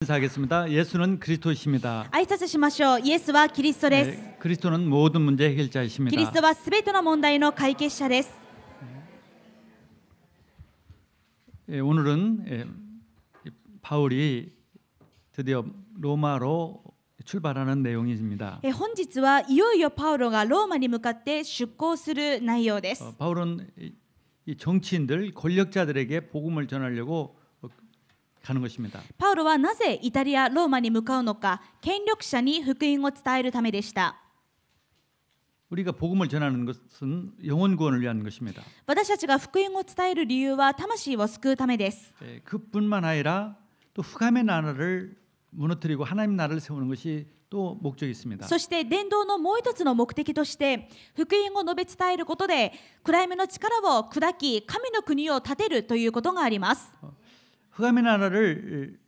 인사하겠습니다. 예수는 그리스도이십니다. 挨拶しましょう。イエスはキリストです。 그리스도는 모든 문제 キリ 해결자이십니다. ストはすべての問題の解決者です。 오늘은 바울이 드디어 로마로 출발하는 내용입니다. 本日はいよいよパウロがローマに向かって出港する内容です。 바울은 이 정치인들, 권력자들에게 복음을 전하려고 가는 것입니다. パウロはなぜイタリア・ローマに向かうのか、権力者に福音を伝えるためでした。 우리가 복음을 전하는 것은 영혼 구원을 위한 것입니다. 私たちが福音を伝える理由は魂を救うためです。 그뿐만 아니라 또 흑암의 나라를 무너뜨리고 하나님 나라를 세우는 것이 또 목적이 있습니다. そして伝道のもう一つの目的として福音を述べ伝えることで暗闇の力を砕き神の国を建てるということがあります。 흑암의 나라를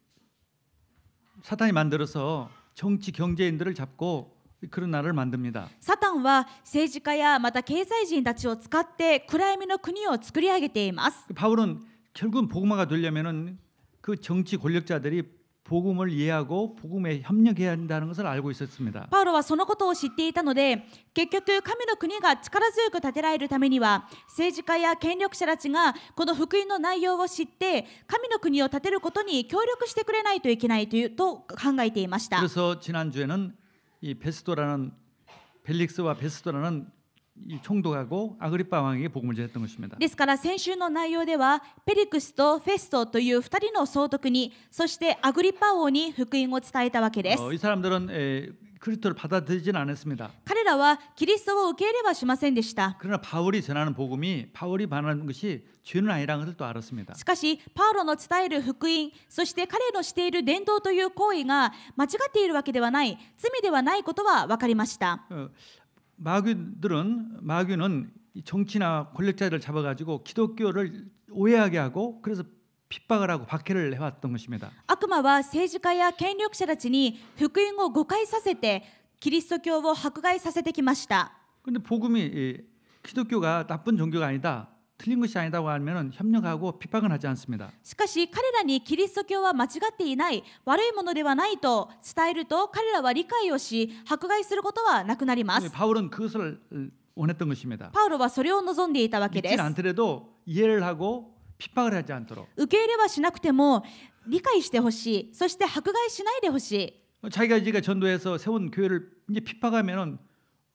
사탄이 만들어서 정치 경제인들을 잡고 그런 나라를 만듭니다. サタンは政治家やまた経済人たちを使って暗闇の国を作り上げています。 바울은 결국은 복음화가 되려면은 그 정치 권력자들이 복음을 이해하고 복음에 협력해야 한다는 것을 알고 있었습니다. パウロはそのことを知っていたので、結局神の国が力強く建てられるためには政治家や権力者たちがこの福音の内容を知って神の国を建てることに協力してくれないといけないと考えていました。 그래서 지난주에는 이 벨릭스와 베스도라는 이 총독하고 아그리파 왕에게 복음을 전했던 것입니다. ですから先週の内容ではペリクスとフェストという2人の総督に、そしてアグリッパ王に福音を伝えたわけです。 이 사람들은 그리스도를 받아들이지는 않았습니다. 彼らはキリストを受け入れはしませんでした。 그러나 바울이 전하는 복음이 바울이 반하는 것이 죄는 아니라는 것을 또 알았습니다. しかしパウロの伝える福音、そして彼のしている伝道という行為が間違っているわけではない、罪ではないことは分かりました。 마귀는 정치나 권력자들을 잡아가지고 기독교를 오해하게 하고 그래서 핍박을 하고 박해를 해왔던 것입니다. 悪魔は政治家や権力者たちに福音を誤解させてキリスト教を迫害させてきました。 그런데 복음이 기독교가 나쁜 종교가 아니다, 틀린 것이 아니다고 하면 협력하고 핍박은 하지 않습니다. しかし彼らにキリスト教は間違っていない、悪いものではないと伝えると彼らは理解をし迫害することはなくなります。 바울은 그것을 원했던 것입니다. パウロはそれを望んでいたわけです。 믿지는 않더라도 이해를 하고 핍박을 하지 않도록 受け入れはしなくても理解してほしい、そして迫害しないでほしい。 자기가 전도해서 세운 교회를 이제 핍박하면은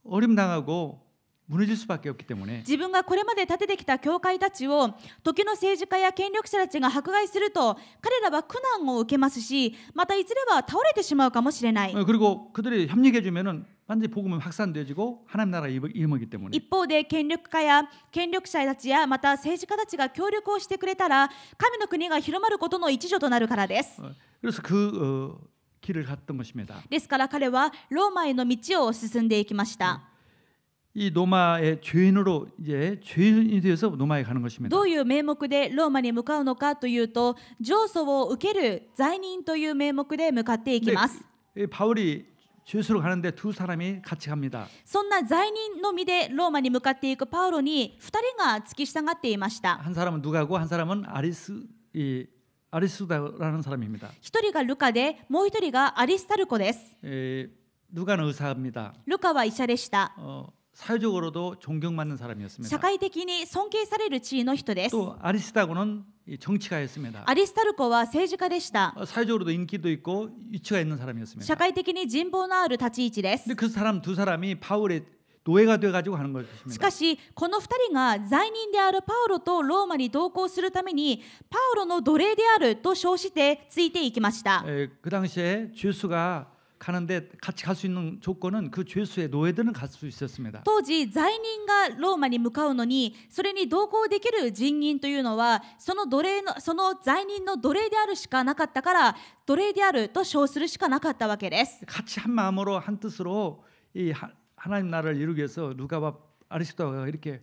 어림당하고 무너질 수밖에 없기 때문에 自分がこれまで建ててきた教会たちを時の政治家や権力者たちが迫害すると彼らは苦難を受けますし、またいずれは倒れてしまうかもしれない。 그리고 그들이 협력해 주면은 완전히 복음은 확산되어지고 하나님 나라가 임하기 때문에 一方で権力家や権力者たちやまた政治家たちが協力をしてくれたら神の国が広まることの一助となるからです。 그래서 길을 갔던 것입니다. ですから彼はローマへの道を進んでいきました。 이 로마의 죄인으로 이제 죄인이 되어서 로마에 가는 것입니다. どういう名目でローマに向かうのかというと、上訴を受ける罪人という名目で向かっていきます。 바울이 죄수로 가는데 두 사람이 같이 갑니다. そんな罪人の身でローマに向かっていくパウロに2人が付き従っていました。 한 사람은 누가고 한 사람은 아리스다라는 사람입니다. 1人がルカで、もう1人がアリスタルコです。 누가는 의사입니다. ルカは医者でした。 사회적으로도 존경받는 社 사람이었습니다. 会的に尊敬される地位の人です。 또 아리스다고는 정치가였습니다. アリスタルコは政治家でした。 사회적으로도 인기도 있고 위치가 있는 社 사람이었습니다. 会的に人望のある立ち位置です。 근데 그 사람 두 사람이 바울의 노예가 돼가지고 하는 し 것입니다. かしこの2人が罪人であるパウロとローマに同行するためにパウロの奴隷であると称してついていきました。 그 당시에 죄수가 가는데 같이 갈 수 있는 조건은 그 죄수의 노예들은 갈 수 있었습니다. 当時罪人がローマに向かうのにそれに同行できる人人というのはその罪人の奴隷であるしかなかったから奴隷であると称するしかなかったわけです。 같이 한 마음으로 한 뜻으로 이 하나님 나라를 이루기 위해서 누가와 아리스도가 이렇게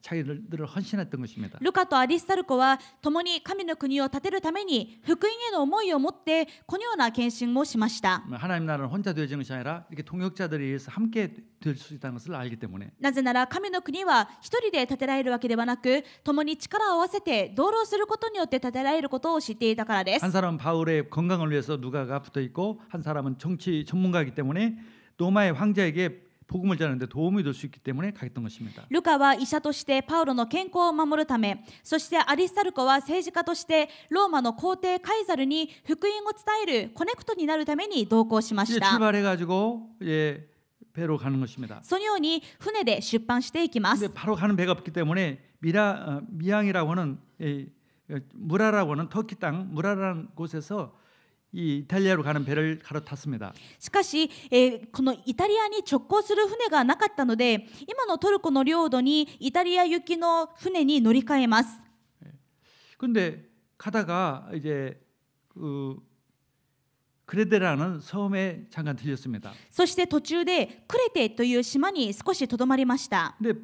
자기들을 헌신했던 것입니다. ルカとアリスタルコは共に神の国を建てるために福音への思いを持ってこのような献身もしました。 하나님 나라는 혼자 되어지는 것이 아니라 이렇게 동역자들에 의해서 함께 될 수 있다는 것을 알기 때문에 なぜなら神の国は一人で建てられるわけではなく、共に力を合わせて同労することによって建てられることを知っていたからです。 한 사람은 바울의 건강을 위해서 누가가 붙어 있고 한 사람은 정치 전문가이기 때문에 로마의 황제에게 복음을 전하는데 도움이 될 수 있기 때문에 가겠던 것입니다. ルカは医者としてパウロの健康を守るため、そしてアリスタルコは政治家としてローマの皇帝カイザルに福音を伝えるコネクトになるために同行しま 이제 した。 출발해가지고 배로 가는 것입니다. そのように船で出版していきます。 근데 바로 가는 배가 없기 때문에 미앙이라고 하는 무라라고 하는 터키 땅 무라라는 곳에서 이 이탈리아로 가는 배를 갈아탔습니다. しかし、このイタリアに直行する船がなかったので、今のトルコの領土にイタリア行きの船に乗り換えます。 근데 가다가 이제 그레데라는 섬에 잠깐 들렸습니다. そして途中でクレテという島に少しとどまりました。 근데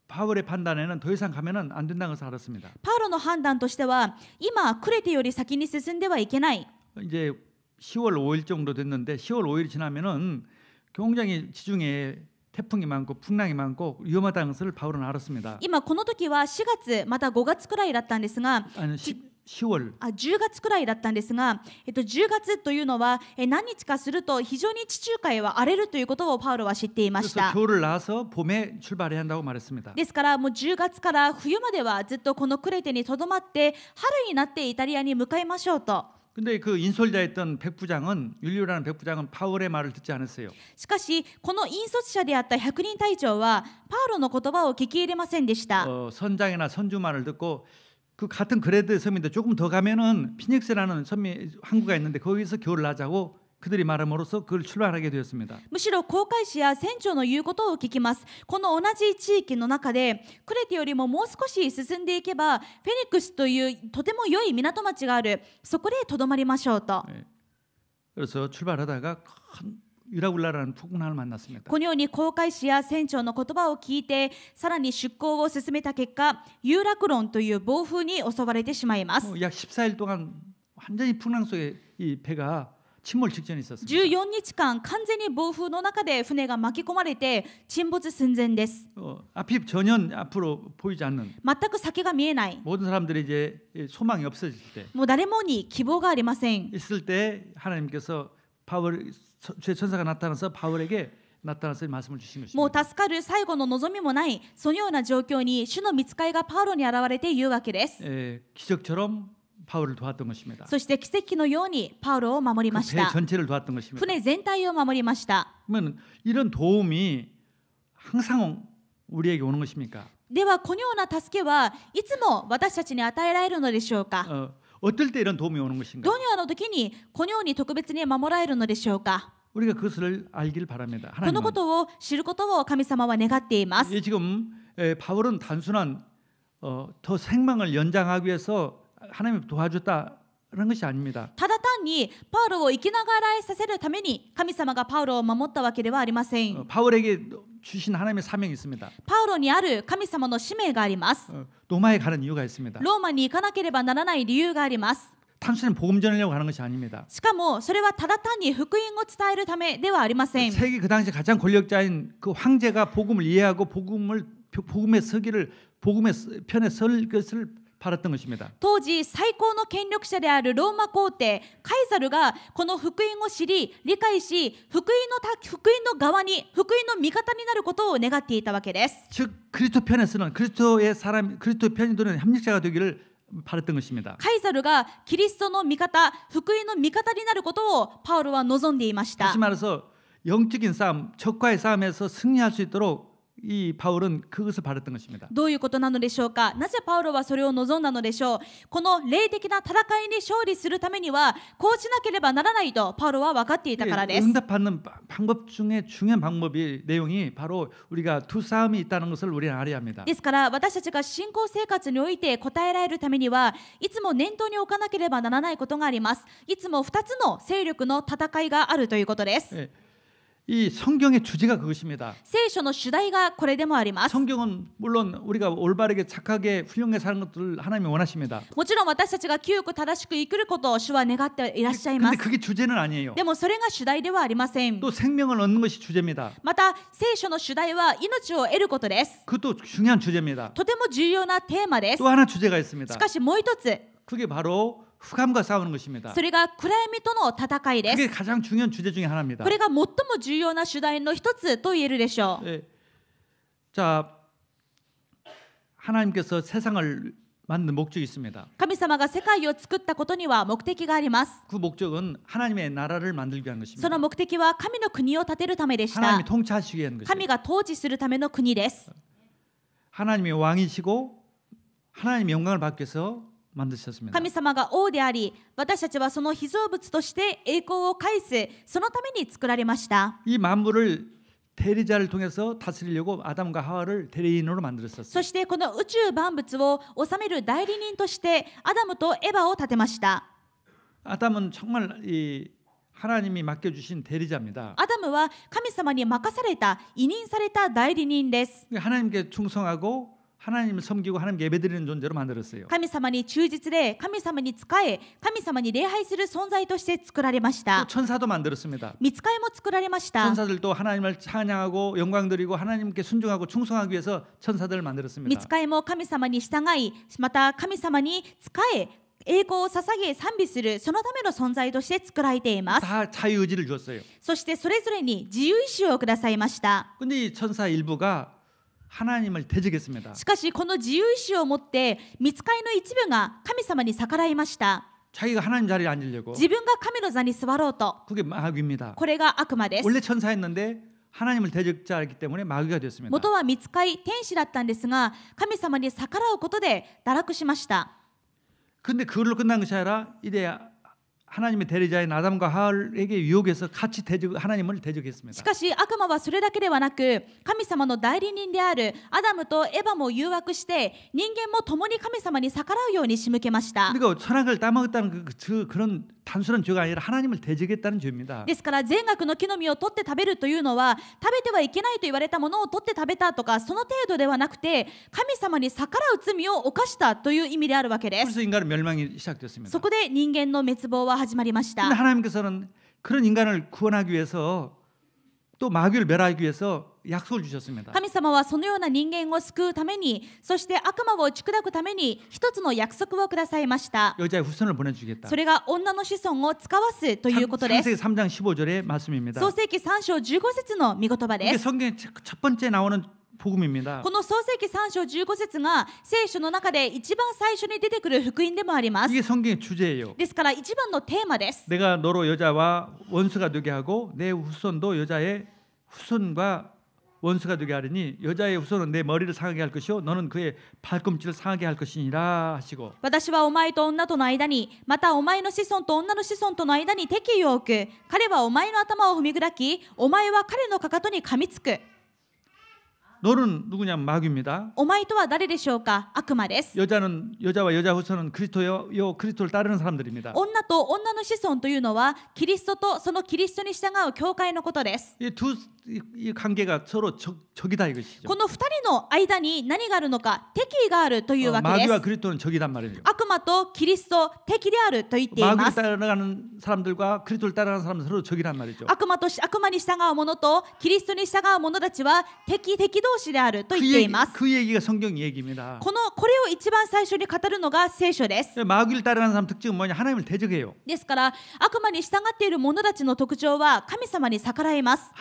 바울의 판단에는 더 이상 가면은 안 된다는 것을 알았습니다. パウロの判断としては、今クレテより先に進んではいけない。 이제 10월 5일 정도 됐는데 10월 5일 지나면은 굉장히 지중해에 태풍이 많고 풍랑이 많고 위험하다는 것을 바울은 알았습니다. 今この時は4月また5月くらいだったんですが、 아니 10월 10月くらいだったんですが、10月というのは何日かすると非常に地中海は荒れるということをパウロは知っていまし 그래서 た。 겨울을 나와서 봄에 출발해야 한다고 말했습니다. ですからもう10月から冬まではずっとこのクレテにとどまって春になってイタリアに向かいましょうと。 근데 그 인솔자였던 백부장은 율리오라는 백부장은 바울의 말을 듣지 않았어요. しかしこの引率者であった百人隊長はパウロの言葉を聞き入れませんでした。 선장이나 선주 말을 듣고 그 같은 그레드 섬인데 조금 더 가면은 피닉스라는 섬이 항구가 있는데 거기서 겨울을 나자고 그들이 말함으로써 그걸 출발하게 되었습니다. むしろ航海士や船長の言うことを聞きます。この同じ地域の中でクレテよりももう少し進んでいけばフェニックスというとても良い港町がある。そこでとどまりましょうと。 그래서 출발하다가 큰 유라굴라라는 폭풍함을 만났습니다. このように航海士や船長の言葉を聞いてさらに出港を進めた結果、ユーラクロンという暴風に襲われてしまいます。 약 14일 동안 완전히 풍랑 속에 이 배가 침몰 직전에 있었습니다. 14日間完全に暴風の中で船が巻き込まれて沈没寸前です。 앞이 전혀 앞으로 보이지 않는 全く先が見えない。 모든 사람들이 이제 소망이 없어질 때 もう誰もに希望がありません。 있을 때 하나님께서 바울 제 천사가 나타나서 바울에게 나타나서 말씀을 주신 もう 것입니다. 助かる最後の望みもないそのような状況に主の御使いがパウロに現れて言うわけです。 기적처럼 바울을 도왔던 것입니다. そして奇跡のようにパウロを守りまし 배 た。 전체를 도왔던 것입니다. 船全体を守りました。 그러면 이런 도움이 항상 우리에게 오는 것입니까? ではこのような助けはいつも私たちに与えられるのでしょうか。 어떨 때 이런 도움이 오는 것인가? どのような時にこのように特別に守られるのでしょうか。 우리가 그것을 알길 바랍니다. この 하나님은 ことを知ることを神様は願っています。 지금 바울은 단순한 더 생명을 연장하기 위해서 하나님이 도와줬다는 것이 아닙니다. ただ単にパウロを生きながらえさせるために神様がパウロを守ったわけではありません。 바울에게 주신 하나님의 사명이 있습니다. パウロにある神様の使命があります。 로마에 가는 이유가 있습니다. ローマに行かなければならない理由があります。 단순히 복음 전하려고 가는 것이 아닙니다. しかもそれはただ単に福音を伝えるためではありません。 세계 그 당시 가장 권력자인 그 황제가 복음을 이해하고 복음의 서기를 복음의 편에 설 것을 바랐던 것입니다. 当時最高の権力者であるローマ皇帝カイザルがこの福音を知り理解し福音の側に福音の味方になることを願っていたわけです。 즉 그리스도 편에 서는 그리스도의 사람 그리스도 편이 되는 협력자가 되기를 바랐던 것입니다. カイザルがキリストの味方福音の味方になることをパウロは望んでいました。 다시 말해서 영적인 싸움 적과의 싸움에서 승리할 수 있도록 이 바울은 그것을 바랐던 것입니다. どういうことなのでしょうか。なぜパウロはそれを望んだのでしょう。この霊的な戦いに勝利するためにはこうしなければならないとパウロは分かっていたからです。 응답받는 방법 중에 중요한 방법이 내용이 바로 우리가 두 싸움이 있다는 것을 우리는 알아야 합니다. ですから私たちが信仰生活において答えられるためにはいつも念頭に置かなければならないことがあります。いつも2つの勢力の戦いがあるということです。이 성경의 주제가 그것입니다. 聖書の主題がこれでもあります。 성경은 물론 우리가 올바르게 착하게 훌륭하게 사는 것들을 하나님이 원하십니다. もちろん私たちが清く正しく生きることを主は願っていらっしゃいま 근데 す。 그게 주제는 아니에요. でもそれが主題ではありません。 또 생명을 얻는 것이 주제입니다. また聖書の主題は命を得ることです。 그것도 중요한 주제입니다. とても重要なテーマです。 또 하나 주제가 있습니다. しかしもう一つ、 그게 바로 흑암과 싸우는 것입니다. それが暗闇との戦いで 그게 す。 가장 중요한 주제 중에 하나입니다. これが最も重要な主題の一つと言えるでしょう。 예. 자, 하나님께서 세상을 만든 목적이 있습니다. 神様が世界を作ったことには目的があります。 그 목적은 하나님의 나라를 만들기 위한 そ 것입니다. の目的は神の国を建てるためでした。 하나님이 통치하시기 위한 神 것입니다. が統治するための国です。 하나님이 왕이시고 하나님의 영광을 받기 위해서 만드셨습니다. 神様が王であり、私たちはその被造物として栄光を返す、そのために作られました。 이 만물을 대리자를 통해서 다스리려고 아담과 하와를 대리인으로 만들었었어요. そしてこの宇宙万物を治める代理人としてアダムとエバを立てました。 아담은 정말 이 하나님이 맡겨주신 대리자입니다. アダムは神様に任された、委任された代理人です。 하나님께 충성하고 하나님을 섬기고 하나님께 예배드리는 존재로 만들었어요. 神様に忠実で、神様に仕え、神様に礼拝する存在として作られまし 또 た。 천사도 만들었습니다. 御使いも作られました。 천사들도 하나님을 찬양하고 영광드리고 하나님께 순종하고 충성하기 위해서 천사들을 御 만들었습니다. 使いも神様に従い、また神様に仕え、栄光を捧げ賛美する、そのための存在として作られています。 다 자유의지를 주었어요. そしてそれぞれに自由意志をくださいました。 근데 이 천사 일부가 하나님을 대적했습니다. しかしこの自由意志を持って御使いの一部が神様に逆らいました。 자기가 하나님 자리에 앉으려고. 自分が神の座に座ろうと。 그게 마귀입니다. これが悪魔です。 원래 천사였는데 하나님을 대적자이기 때문에 마귀가 됐습니다. 元は御使い天使だったんですが、神様に逆らうことで堕落しました。 근데 그걸로 끝난 것이 아니라 이래 하나님의 대리자인 아담과 하와에게 유혹해서 같이 하나님을 대적했습니다. しかし悪魔はそれだけではなく、神様の代理人であるアダムとエバも誘惑して、人間も共に神様に逆らうように仕向けました。 그러니까 선악을 따먹었다는 그런 단순한 죄가 아니라 하나님을 대적했다는 죄입니다. ですから善悪の木の実を取って食べるというのは、食べてはいけないと言われたものを取って食べたとか、その程度ではなくて、神様に逆らう罪を犯したという意味であるわけです。 그래서 인간의 멸망이 시작됐습니다. そこで人間の滅亡は始まりまし 근데 た。 하나님께서는 그런 인간을 구원하기 위해서 또 마귀를 멸하기 위해서 약속을 주셨습니다. 神様はそのような人間を救うために、そして悪魔を打ち砕くために一つの約束をくださいました。 여자의 후손을 보내주겠다. それが女の子孫を使わすということです。 창세기 3장 15절의 말씀입니다. 創世記3章15節の御言葉 이게 です。 성경에 첫 번째 나오는 복음입니다. この創世記3章15節が聖書の中で一番最初に出てくる福音でもあります。 이게 성경의 주제예요. ですから一番のテーマです。 내가 너로 여자와 원수가 되게 하고 내 후손도 여자의 후손과 원수가 되게 하리니 여자의 후손은 내 머리를 상하게 할 것이요 너는 그의 발꿈치를 상하게 할 것이니라 하시고 私はお前と女との間に、またお前の子孫と女の子孫との間に敵意を置く。彼はお前の頭を踏み砕き、お前は彼のかかとに噛みつく。 너는 누구냐 마귀입니다. お前とは誰でしょうか。悪魔です。 여자와 여자 후손은 그리스도를 따르는 사람들입니다. 女と女の子孫というのはキリストとそのキリストに従う教会のことです。 이 관계가 서로 적이다 이것이죠. この2人の間に何があるのか、敵意があるというわけです。 마귀와 그리스도는 적이단 말이죠. 悪魔とキリスト敵であると言っていま 마귀를 す。 따라가는 사람들과 그리스도를 따라가는 사람은 서로 적이란 말이죠. 悪魔に従う者とキリストに従う者たちは敵同士であると言っています。 그 얘기가 성경 얘기입니다. これを一番最初に語るのが聖書です。 마귀를 따라가는 사람 특징은 뭐냐? 하나님을 대적해요. ですから悪魔に従っている者たちの特徴は神様に逆らいます。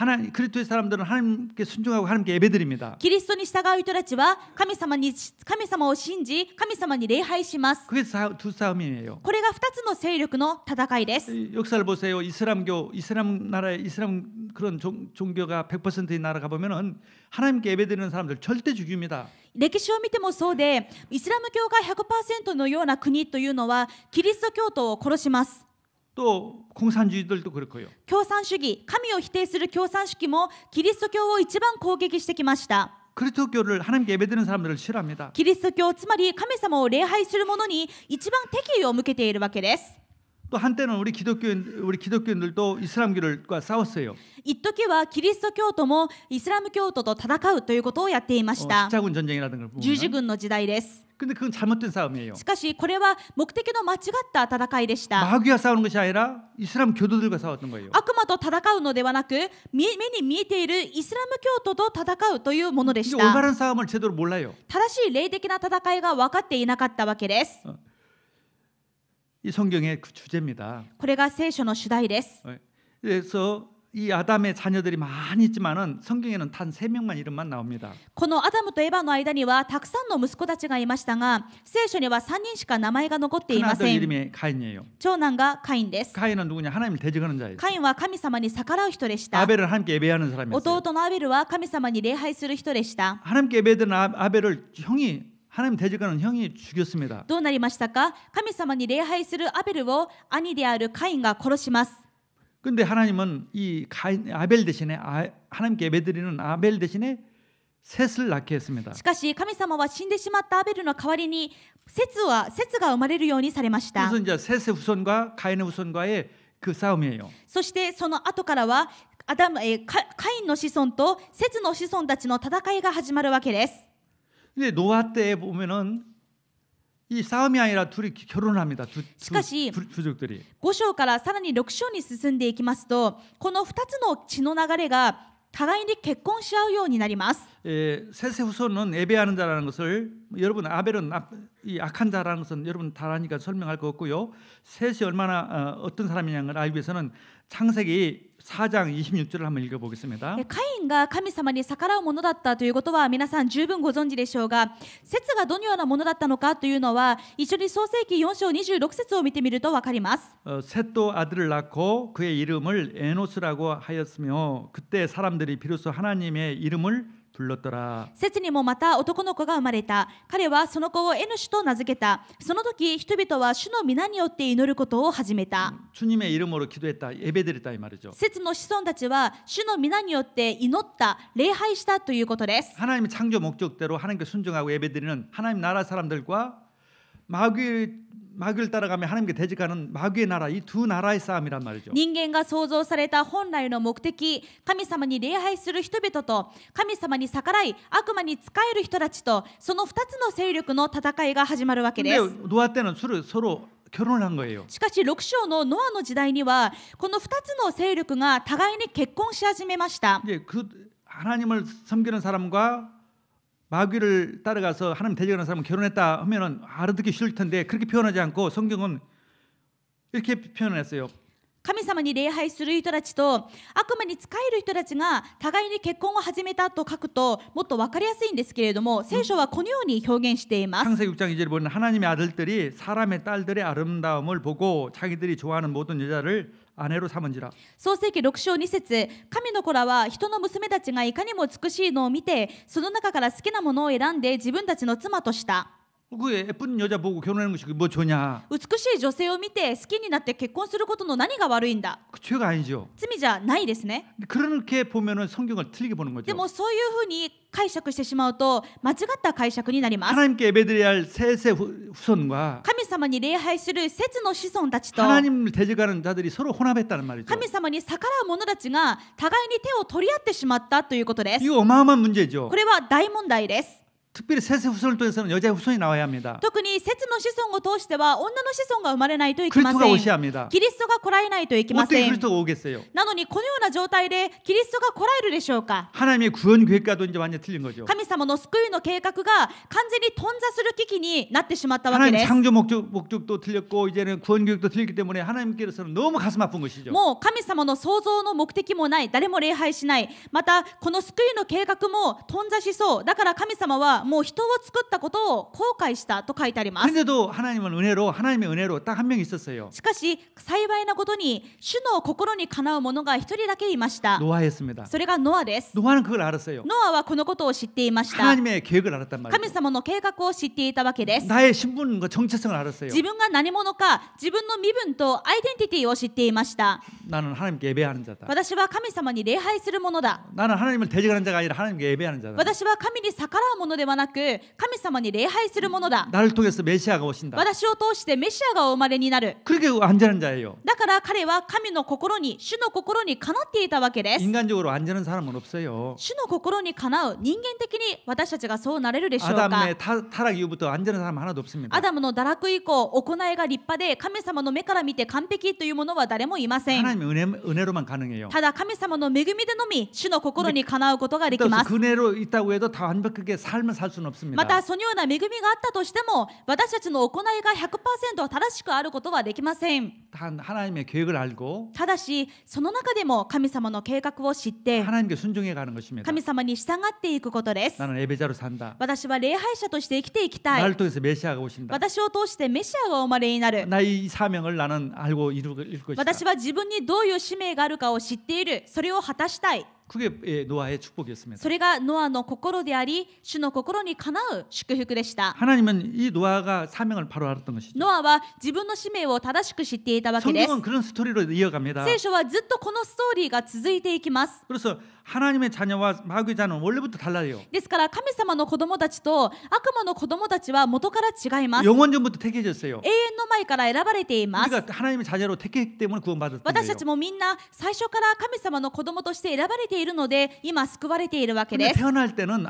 그리스도의 사람들은 하나님께 순종하고 하나님께 예배드립니다. キリストに従う人たちは神様を信じ、神様に礼拝します。 그게 두 싸움이에요. これが2つの勢力の戦いです。 역사를 보세요. 이슬람 나라에 이슬람 그런 종교가 100%인 나라 가 보면은 하나님께 예배드리는 사람들 절대 죽입니다. 歴史を見てもそうで、イスラム教が 100% のような国というのはキリスト教徒を殺します。 또 공산주의들도 그렇고요. 共産主義、神を否定する共産主義もキリスト教を一番攻撃してきました。 그리스도교를 하나님께 예배드리는 사람들을 싫어합니다. キリスト教、つまり神様を礼拝する者に一番敵意を向けているわけです。또 한때는 우리 기독교인들도 이슬람교들과 싸웠어요. 一時はキリスト教徒もイスラム教徒と戦うということをやっていました。 십자군 전쟁이라든가 十字 보면. 軍の時代です。 근데 그건 잘못된 싸움이에요. しかしこれは目的の間違った戦いでした。 마귀와 싸우는 것이 아니라 이슬람 교도들과 싸웠던 거예요. 悪魔と戦うのではなく、目に見えているイスラム教徒と戦うというものでし 이제 た。 올바른 싸움을 제대로 몰라요. 正しい霊的な戦いが分かっていなかったわけです。 이 성경의 그 주제입니다. これが聖書の主題です。 그래서 이 아담의 자녀들이 많이 있지만은 성경에는 단 3명만 이름만 나옵니다. このアダムとエバの間にはたくさんの息子たちがいましたが、聖書には3人しか名前が残っていま 큰아들 せん。 이름이 가인이에요. 長男がカインです。 가인은 누구냐? 하나님을 대적하는 자예요. カインは神様に逆らう人でした。 아벨은 하나님께 예배하는 사람이었어요. 弟のアベルは神様に礼拝する人でした。 하나님께 예배드린 아벨을 하나님 대적하는 형이 죽였습니다. どうなりましたか？神様に礼拝するアベルを兄であるカインが殺します。 근데 하나님은 이 아벨 대신에 하나님께 예배드리는 아벨 대신에 셋을 낳게 했습니다. しかし神様は死んでしまったアベルの代わりに節が生まれるようにされました。 그래서 이제 셋의 후손과 가인의 후손과의 그 싸움이에요. そしてその後からはカインの子孫と節の子孫たちの戦いが始まるわけです。 근데 노아 때에 보면은 이 싸움이 아니라 둘이 결혼을 합니다. 두 부족들이. 5章からさらに6章に進んでいきますと、この2つの血の流れが互いに結婚し合うようになります。 셋의 후손은 예배하는 자라는 것을 여러분 아벨은 이 악한 자라는 것은 여러분 다 아니까 설명할 거 없고요. 셋이 얼마나 어떤 사람이냐는 걸 알기 위해서는 창세기 4장 26절을 한번 읽어보겠습니다. カインが神様に逆らうものだったということは皆さん十分ご存知でしょうが、節がどのようなものだったのかというのは一緒に創世記4章26節を見てみると分かります。 셋도 아들을 낳고 그의 이름을 에노스라고 하였으며 그때 사람들이 비로소 하나님의 이름을 불렀더라. 節にもまた男の子が生まれた。彼はその子をエヌシュと名付けた。その時人々は主の皆によって祈ることを始めた。 주님의 이름으로 기도했다, 예배드렸다 이 말이죠. 節の子孫たちは主の皆によって祈った、礼拝したということです。 하나님의 창조 목적대로 하나님께 순종하고 예배드리는 하나님 나라 사람들과 마귀를 따라가며 하나님께 대적하는 마귀의 나라, 이 두 나라의 싸움이란 말이죠. 人間が創造された本来の目的、神様に礼拝する人々と神様に逆らい悪魔に仕える人たちと、その2つの勢力の戦いが始まるわけです。 근데 노아 때는 서로 결혼을 한 거예요. しかし6章のノアの時代にはこの2つの勢力が互いに結婚し始めました。 이제 그 하나님을 섬기는 사람과 마귀를 따라가서 하나님 대적하는 사람은 결혼했다 하면은 알아듣기 쉬울 텐데 그렇게 표현하지 않고 성경은 이렇게 표현했어요. 神様に礼拝する人たちと悪魔に仕える人たちが互いに結婚を始めたと書くともっと分かりやすいんですけれども、聖書はこのように表現しています。 창세기 6장 2절에 보면 하나님의 아들들이 사람의 딸들의 아름다움을 보고 자기들이 좋아하는 모든 여자를 아내로 삼은지라. 創世記6章2節、神の子らは人の娘たちがいかにも美しいのを見て、その中から好きなものを選んで自分たちの妻とした。 그 예쁜 여자 보고 결혼하는 것이 뭐 좋냐? 美しい女性を見て好きになって結婚することの何が悪いんだ。 그 죄가 아니죠. 罪じゃないですね。 그렇게 보면은 성경을 틀리게 보는 で 거죠. もそういうふうに解釈してしまうと間違った解釈になります。 하나님께 예배드려야 할 셋의 후손과 神様に礼拝する節の子孫たちと 하나님을 대적하는 자들이 서로 혼합했다는 말이죠. 神様に逆らう者たちが互いに手を取り合ってしまったということです。 이거 어마어마한 문제죠. これは大問題です。 특별히 셋의 후손을 통해서는 여자의 후손이 나와야 합니다. 特に節の子孫を通しては女の子孫が生まれないといけま 그리스도가 せん。 오셔야 합니다. キリストが来られないといけま 어떻게 せん。 그리스도가 오겠어요? なのにこのような状態でキリストが来られるでしょうか。 하나님의 구원 계획과도 이제 완전 틀린 거죠. 神様の救いの計画が完全に頓挫する危機になってしまったわけ 하나님 です。 창조 목적도 틀렸고 이제는 구원 계획도 틀리기 때문에 하나님께서는 너무 가슴 아픈 것이죠. もう神様の創造の目的もない、誰も礼拝しない、またこの救いの計画も頓挫しそう。だから神様はもう人を作ったことを後悔したと書いてあります。 그런데도 하나님의 은혜로 딱 한 명 있었어요. しかし幸いなことに主の心にかなう者が一人だけいました。 노아였습니다. それがノアです。 노아는 그걸 알았어요. ノアはこのことを知っていました。 하나님의 계획을 알았단 神 말이죠. 様の計画を知っていたわけです。 나의 신분과 정체성을 알았어요. 自分が何者か、自分の身分とアイデンティティを知っていました。 나는 하나님께 예배하는 자다. 私は神様に礼拝するものだ。 나는 하나님을 대적하는 자가 아니라 하나님께 예배하는 자다. 私は神に逆らうものでははなく神様に礼拝するものだ。 나를 통해서 메시아가 오신다. 私を通してメシアがお生まれになる。 그렇게 완전한 자예요. だから彼は神の心に、主の心にかなっていたわけです。 인간적으로 완전한 사람은 없어요. 主の心にかなう人間的に私たちがそうなれるでしょうか。 아담의 타락 이후부터 완전한 사람 하나도 없습니다. アダムの堕落以降、行いが立派で神様の目から見て完璧というものは誰もいません。 하나님의 은혜로만 가능해요. ただ神様の恵みでのみ主の心にかなうことができます。 그 은혜로 있다고 해도 다 완벽하게 삶을 살 수는 없습니다. またそのような恵みがあったとしても私たちの行いが 100% 正しくあることはできません。 하나님의 계획을 알고 ただしその中でも神様の計画を知って 하나님께 순종해 가는 것입니다. 神様に従っていくことです。 나는 예배자로 산다. 私は礼拝者として生きていきたい。 나를 통해서 메시아가 오신다. 私を通してメシアがお生まれになる。 나의 사명을 나는 알고 이룰 것이다. 私は自分にどういう使命があるかを知っている。それを果たしたい。 그게 노아의 축복이었습니다. それがノアの心であり、主の心にかなう祝福でした。 하나님은 이 노아가 사명을 바로 알았던 것이죠. ノアは自分の使命を正しく知っていたわけです。 성경은 그런 스토리로 이어갑니다. 聖書はずっとこのストーリーが続いていきます。 그래서 하나님의 자녀와 마귀의 자녀는 원래부터 달라요. ですから神様の子供たちと悪魔の子供たちは元から違います。 영원전부터 택해졌어요. 永遠の前から選ばれています。 우리가 하나님의 자녀로 택했기 때문에 구원받았던 私たち 거예요. もみんな最初から神様の子供として選ばれているので今救われているわけ 근데 です。 태어날 때는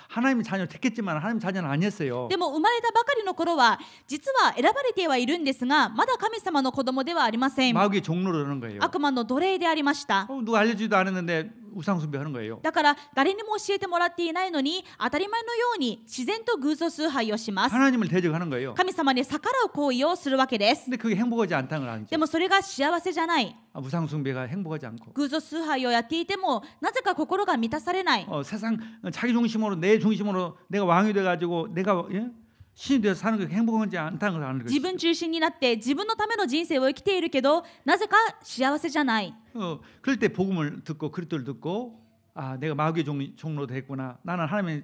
하나님의 자녀를 택했지만 하나님의 자녀는 아니었어요. でも生まれたばかりの頃は実は選ばれてはいるんですがまだ神様の子供ではありません。 마귀의 종로로 하는 거예요. 悪魔の奴隷でありました。 누가 알려주지도 않았는데 우상 숭배하는 거예요. だから誰にも教えてもらっていないのに当たり前のように自然と偶像崇拝をします。 하나님을 대적하는 거예요. 神様に逆らう行為をするわけです。 근데 그게 행복하지 않다는 걸 알죠. でもそれが幸せじゃない。 우상 숭배가 행복하지 않고 偶像崇拝をやっていてもなぜか心が満たされない。 세상 자기 중심으로 내 중심으로 내가 왕이 돼가지고 내가 신이 되어서 사는 게 행복하지 않다는 걸 아는 거죠. 自分中心になって自分のための人生を生きているけどなぜか幸せじゃない。 그럴 때 복음을 듣고 그리스도를 듣고 아 내가 마귀의 종로로 됐구나. 나는 하나님의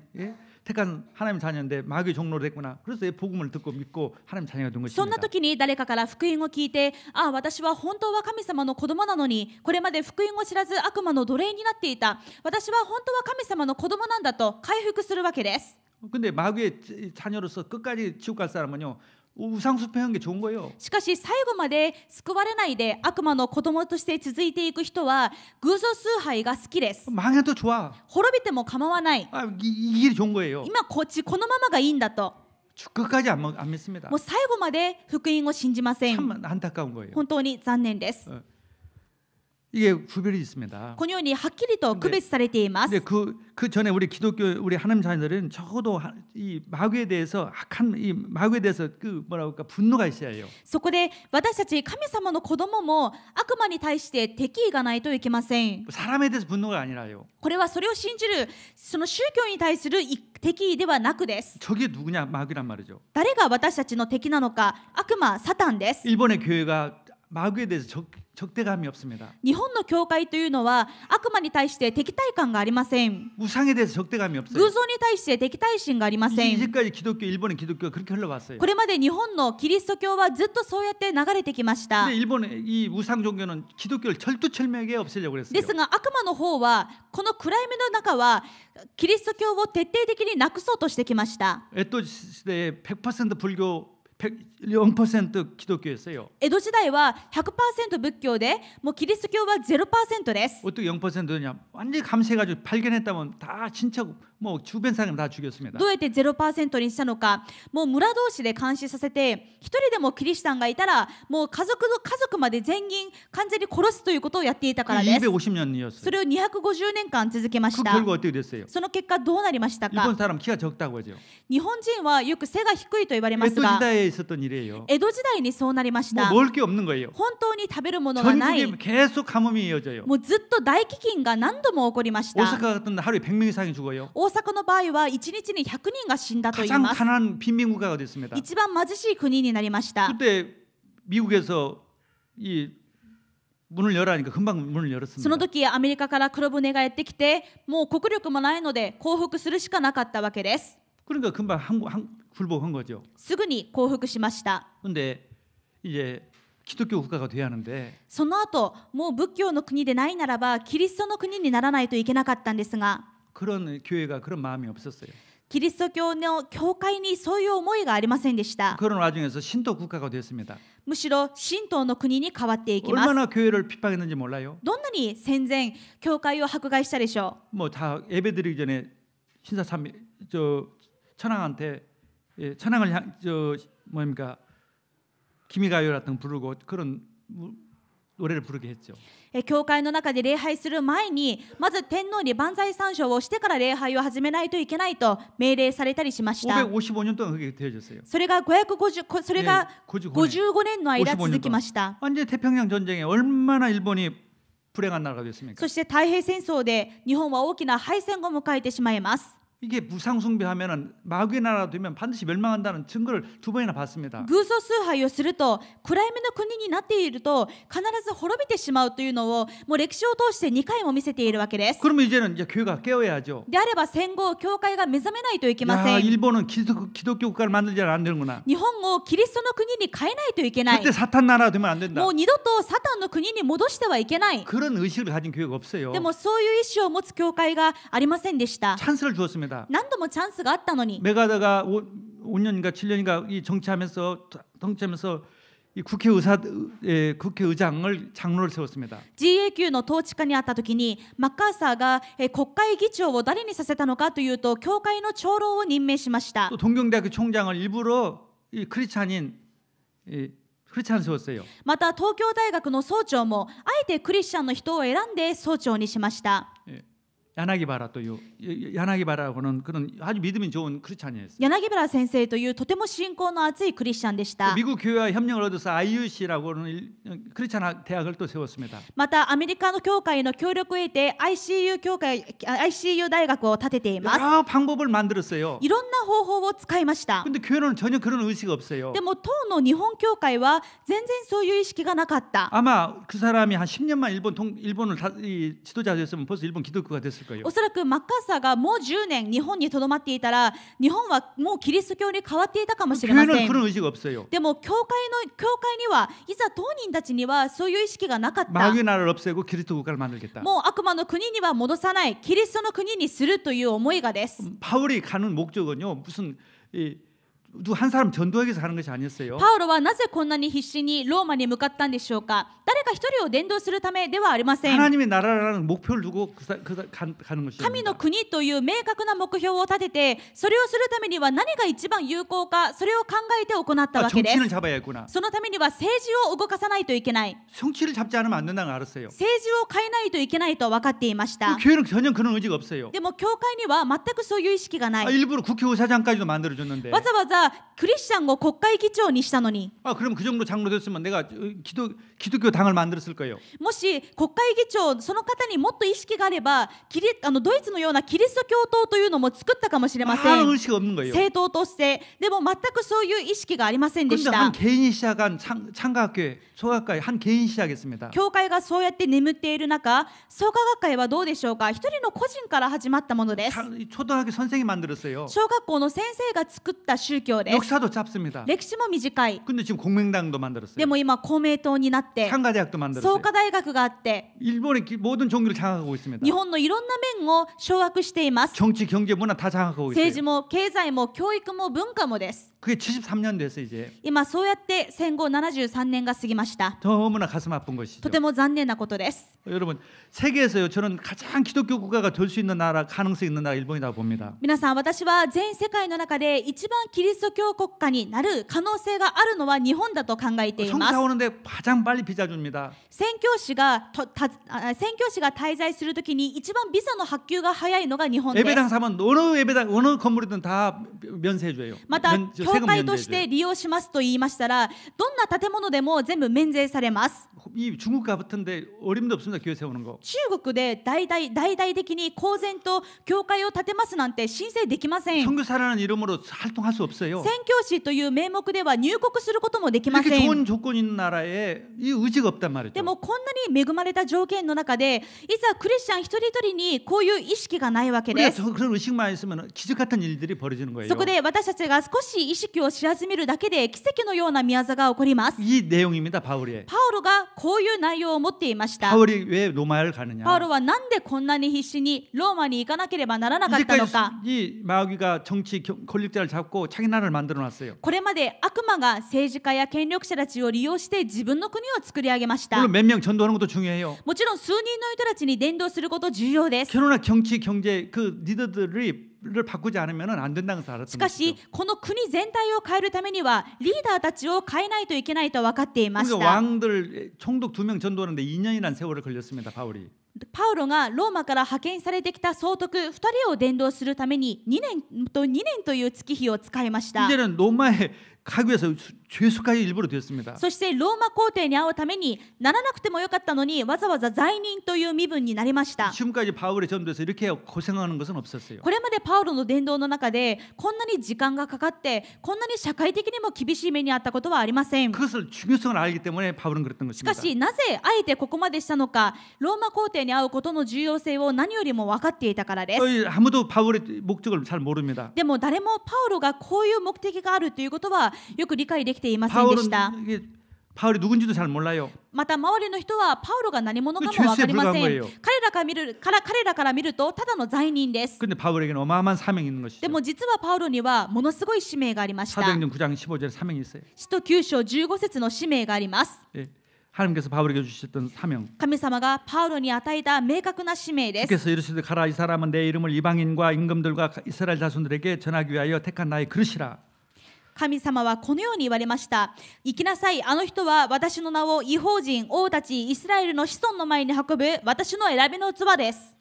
택한 하나님 자녀인데 마귀의 종로로 됐구나. 그래서 이 복음을 듣고 믿고 하나님 자녀가 된 そんな 것입니다. 時に誰かから福音を聞いて私は本当は神様の子供なのにこれまで福音を知らず悪魔の奴隷になっていた。私は本当は神様の子供なんだと回復するわけです。 근데 마귀의 자녀로서 끝까지 지옥 갈 사람은요 우상 숭배하는 게 좋은 거예요. しかし最後まで救われないで悪魔の子供として続いていく人は偶像崇拝が好きです。 망해도 좋아. 滅びても構わない。 이 길이 좋은 거예요. 今このままがいいんだと。 끝까지 안 믿습니다. もう最後まで福音を信じません。 참 안타까운 거예요. 本当に残念です。 이게 구별이 있습니다. このようにはっきりと区別されています。 근데 그 전에 우리 기독교 우리 하나님 자녀들은 적어도 이 마귀에 대해서 악한 이 마귀에 대해서 그 뭐라고 할까 분노가 있어야 해요. そこで私たち神様の子供も悪魔に対して敵意がないといけません。 사람에 대해서 분노가 아니라요. これはそれを信じるその宗教に対する敵意ではなくです。 저게 누구냐 마귀란 말이죠. 誰が私たちの敵なのか。悪魔サタンです。 일본의 교회가 마귀에 대해서 적대감이 없습니다. 日本の教会というのは悪魔に対して敵対感がありません。 우상에 대해서 적대감이 없어요. 偶像に対して敵対心がありません。 이제까지 기독교 일본의 기독교가 그렇게 흘러왔어요. これまで日本のキリスト教はずっとそうやって流れてきました。 근데 일본의 이 우상 종교는 기독교를 철두철미하게 없애려고 그랬어요. ですが悪魔の方はこの暗闇の中はキリスト教を徹底的になくそうとしてきました。 에도 시대에 100% 불교 0% 기독교였어요. 江戸時代は 100% 仏教でもうキリスト教は 0% です。 어떻게 0%냐? 완전히 감시해가지고 발견했다면 다 친척 뭐 주변 사람 다 죽였습니다. どうやって 0% にしたのか。もう村同士で監視させて一人でもキリシタンがいたらもう家族まで全員完全に殺すということをやっていたからです。 250년이었어요. それを250年間続けまし 그 た。 결과 어떻게 됐어요? その結果どうなりましたか。 일본 사람 키가 적다고 하죠. 日本人はよく背が低いと言われます 에도 が 시대에 있었던 일이에요. 江戸時代にそうなりました。 뭐 먹을 게 없는 거예요. 本当に食べるものがない。 전국에 계속 가뭄이 이어져요. もうずっと大飢饉が何度も起こりました。 오사카 같은 데 하루에 100명 이상이 죽어요. 大阪の場合は1日に100人が死んだと言い 가장 ます。 가난한 빈민국가가 됐습니다. 一番貧しい国になりました。 그때 미국에서 이 문을 열라니까 금방 문을 その 열었습니다. 時アメリカから黒船がやってきてもう国力もないので降伏するしかなかったわけです。 그러니까 금방 굴복한 거죠. すぐに降伏しました。 근데 이제 기독교 국가가 돼야 하는데 その後もう仏教の国でないならばキリストの国にならないといけなかったんですが 그런 교회가 그런 마음이 없었어요. キリスト教の教会にそういう思いがありませんでした。 그런 와중에서 신도 국가가 됐습니다. むしろ神道の国に変わっていきます。 얼마나 교회를 핍박했는지 몰라요. どんなに戦前教会を迫害したでしょ 뭐 다 예배드리기 전에 신사참배 천황한테 천황을 뭡니까 기미가요 같은 부르고 그런 노래를 부르게 했죠. う。教会の中で礼拝する前にまず天皇に万歳三唱をしてから礼拝を始めないといけないと命令されたりしました。 555년 동안 그게 되어졌어요. それが55年の間続きました。 완전 태평양 전쟁에 얼마나 일본이 불행한 나라가 됐습니까? そして太平戦争で日本は大きな敗戦を迎えてしまいます。 이게 무상숭배하면은 마귀의 나라 되면 반드시 멸망한다는 증거를 2번이나 봤습니다. 偶像崇拝をすると暗闇の国になっていると必ず滅びてしまうというのをもう歴史を通して2回も見せているわけです。 그러면 이제는 이제 교회가 깨어야죠. であれば戦後教会が目覚めないといけま 야, せん。 일본은 기독교 국가를 만들지 안 되는구나. 日本をキリストの国に変えないといけない。 그때 사탄 나라가 되면 안 된다. もう二度とサタンの国に戻してはいけない。 그런 의식을 가진 교회가 없어요. でもそういう意思を持つ教会がありませんでした。 찬스를 주었습니다. 何度もチャンスがあったのに。 메가더가 5년인가 7년인가 이 정치하면서 이 국회의장을 장로를 세웠습니다. GAQ の統治下にあった時にマッカーサーが国会議長を誰にさせたのかというと教会の長老を任命しました。 또 동경대학교 총장을 일부러 이 크리스찬을 세웠어요. また東京大学の総長もあえてクリスチャンの人を選んで総長にしました。 야나기바라 또요. 야나기바라고는 그런 아주 믿음이 좋은 크리스찬이었어요. 柳原先生というとても信仰の厚いクリスチャンでした。 미국 교회와 협력을 얻어서 IUC라고는 크리스찬 대학을 또 세웠습니다. またアメリカの教会の協力を得て ICU 大学を建てています。 여러 방법을 만들었어요. いろんな方法を使いました。 근데 교회는 전혀 그런 의식이 없어요. でも当の日本教会は全然そういう意識がなかった。 아마 그 사람이 한 10년만 일본을 지도자가 됐으면 벌써 일본 기독교가 됐을 거예요. おそらくマッカーサーがもう10年日本にとどまっていたら日本はもうキリスト教に変わっていたかもしれませ 교회는 ん。 그런 의식이 없어요. でも教会にはいざ当人たちにはそういう意識がなかった。 마귀의 나라를 없애고 그리스도 국가를 만들겠다. もう悪魔の国には戻さないキリストの国にするという思いがです。 바울이 가는 목적은요 무슨 한 사람 전도하기 위해서 가는 것이 아니었어요. パウロはなぜこんなに必死にローマに向かったんでしょうか。誰か一人を伝道するためではありません。 하나님의 나라라는 목표를 두고 가는 것이죠. 神の国という明確な目標を立ててそれをするためには何が一番有効かそれを考えて行ったわけです。 정치를 잡아야겠구나. そのためには政治を動かさないといけない。 정치를 잡지 않으면 안 된다는 걸 알았어요. 政治を変えないといけないと分かっていました。 교회는 전혀 그런 의지가 없어요. でも教会には全くそういう意識がない。 일부러 국회의사장까지도 만들어줬는데. わざわざクリスチャンを国会議長にしたのに。 그럼 그 정도 장로 됐으면 내가 기독교 당을 만들었을 거예요. もし国会議長その方にもっと意識があればドイツのようなキリスト教党というのも作ったかもしれません。 의식이 없는 거예요. 政党としてでも全くそういう意識がありませんでし 그런데 た。 한 개인이 시작한 창가학교에 소각과에 한 개인이 시작했습니다. 教会がそうやって眠っている中創価学会はどうでしょうか。一人の個人から始まったものです。 초등학교 선생이 만들었어요. 小学校の先生が作った宗教です。 역사도 짧습니다. 歴史も短い。 근데 지금 공명당도 만들었어요. でも今公明党になって 창가대학도 만들었어요. 創価大学があって 일본의 모든 종교를 장악하고 있습니다. 日本のいろんな面を掌握しています。 정치, 경제, 문화 다 장악하고 政治 있어요. も経済も教育も文化もです。 그게 73년 됐어요 이제. 今そうやって戦後73年が過ぎました。 너무나 가슴 아픈 것이죠. とても残念なことです。 여러분 세계에서요 저는 가장 기독교 국가가 될 수 있는 나라 가능성 있는 나라 일본이라고 봅니다. 皆さん私は全世界の中で一番キリスト教国家になる可能性があるのは日本だと考えています。 성사 오는데 가장 빨리 비자 줍니다. 宣教師が滞在するときに一番ビザの発給が早いのが日本です。 예배당 사면 어느 건물이든 다 면세해 줘요. また教会として利用しますと言いましたらどんな建物でも全部免税されます。 이 중국 같은데 어림도 없습니다. 교회 세우는 거. 中国で大々的に公然と教会を建てますなんて申請できません。 선교사라는 이름으로 활동할 수 없어요. 없어요. 宣教師という名目では入国することもできま 이렇게 せん。 좋은 조건 있는 나라에 이 의지가 없단 말이죠. でもこんなに恵まれた条件の中でいざクリスチャン一人一人にこういう意識がないわけ 우리가 です。 그런 의식만 있으면 기적 같은 일들이 벌어지는 거예요. そこで私たちが少し意識をし始めるだけで奇跡のような宮座が起こります。 이 내용입니다. 바울이. パウロがこういう内容を持っていました。 바울이 왜 로마를 가느냐? パウロはなんでこんなに必死にローマに行かなければならなかったのか。 이제까지 이 마귀가 정치 권력자를 잡고 자기 나라를 만들어 놨어요. これまで悪魔が政治家や権力者たちを利用して自分の国を作り上げました。 물론 몇 명 전도하는 것도 중요해요. もちろん数人の人たちに伝道すること重要です。 그러나 정치 경제 그 리더들을 바꾸지 않으면 안 된다는 걸 し 알았던 かし 것이죠. この国全体を変えるためにはリーダーたちを変えないといけないと分かっていまし 그러니까 た。 왕들 총독 2명 전도하는데 2년이라는 세월을 걸렸습니다. 바울이. パウロがローマから派遣されてきた総督2人を伝道するために2年という月日を使いました。 이제는 로마에 가기 위해서 죄수까지 일부러 됐습니다. そしてローマ皇帝に会うためにならなくてもよかったのにわざわざ罪人という身分になりました。 지금까지 바울의 전도에서 이렇게 고생하는 것은 없었어요. これまでパウロの伝道の中でこんなに時間がかかってこんなに社会的にも厳しい目にあったことはありません。 그것을 중요성을 알기 때문에 바울은 그랬던 しか 것입니다. しなぜあえてここまでしたのか、ローマ皇帝に会うことの重要性を何よりも分かっていたからです。 아무도 바울의 목적을 잘 모릅니다. でも誰もパウロがこういう目的があるということはよく理解できていませんでした。 바울이 누군지도 잘 몰라요. また周りの人はパウロが何者かも分かりません。 죄수에 불과한 彼らから見るとただの罪人です。 근데 바울에게는 어마어마한 사명이 있는 で 것이죠. も実はパウロにはものすごい使命がありました。 사도행전 9장 15절에 사명이 있어요. 使徒9章15節の使命があります。 예. 하나님께서 바울에게 주셨던 사명. 神様がパウロに与えた明確な使命です。 주께서 이르시되 가라 이 사람은 내 이름을 이방인과 임금들과 이스라엘 자손들에게 전하기 위하여 택한 나의 그릇이라. 神様はこのように言われました。行きなさい、あの人は私の名を異邦人、王たち、イスラエルの子孫の前に運ぶ私の選びの器です。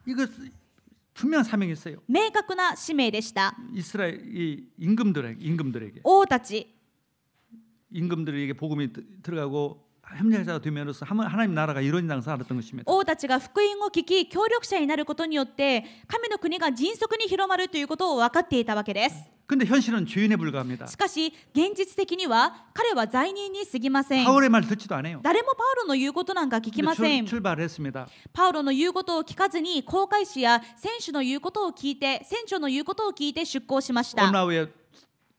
이거 분명한 사명이 있어요. 明確な使命でした。 이스라엘 이 임금들에게 王たち、 임금들에게 복음이 들어가고 협력자가 됨으로써 하나님 나라가 이루어진다는 것을 알았던 것입니다. 王たちが福音を聞き協力者になることによって神の国が迅速に広まるということを分かっていたわけです。 근데 현실은 죄인에 불과합니다. しかし現実的には彼は罪人に過ぎません。 바울의 말 듣지도 않아요. 誰もパウロの言うことなんか聞きません。 출발했습니다. パウロの言うことを聞かずに航海士や選手の言うことを聞いて出港しました。 얼마 후에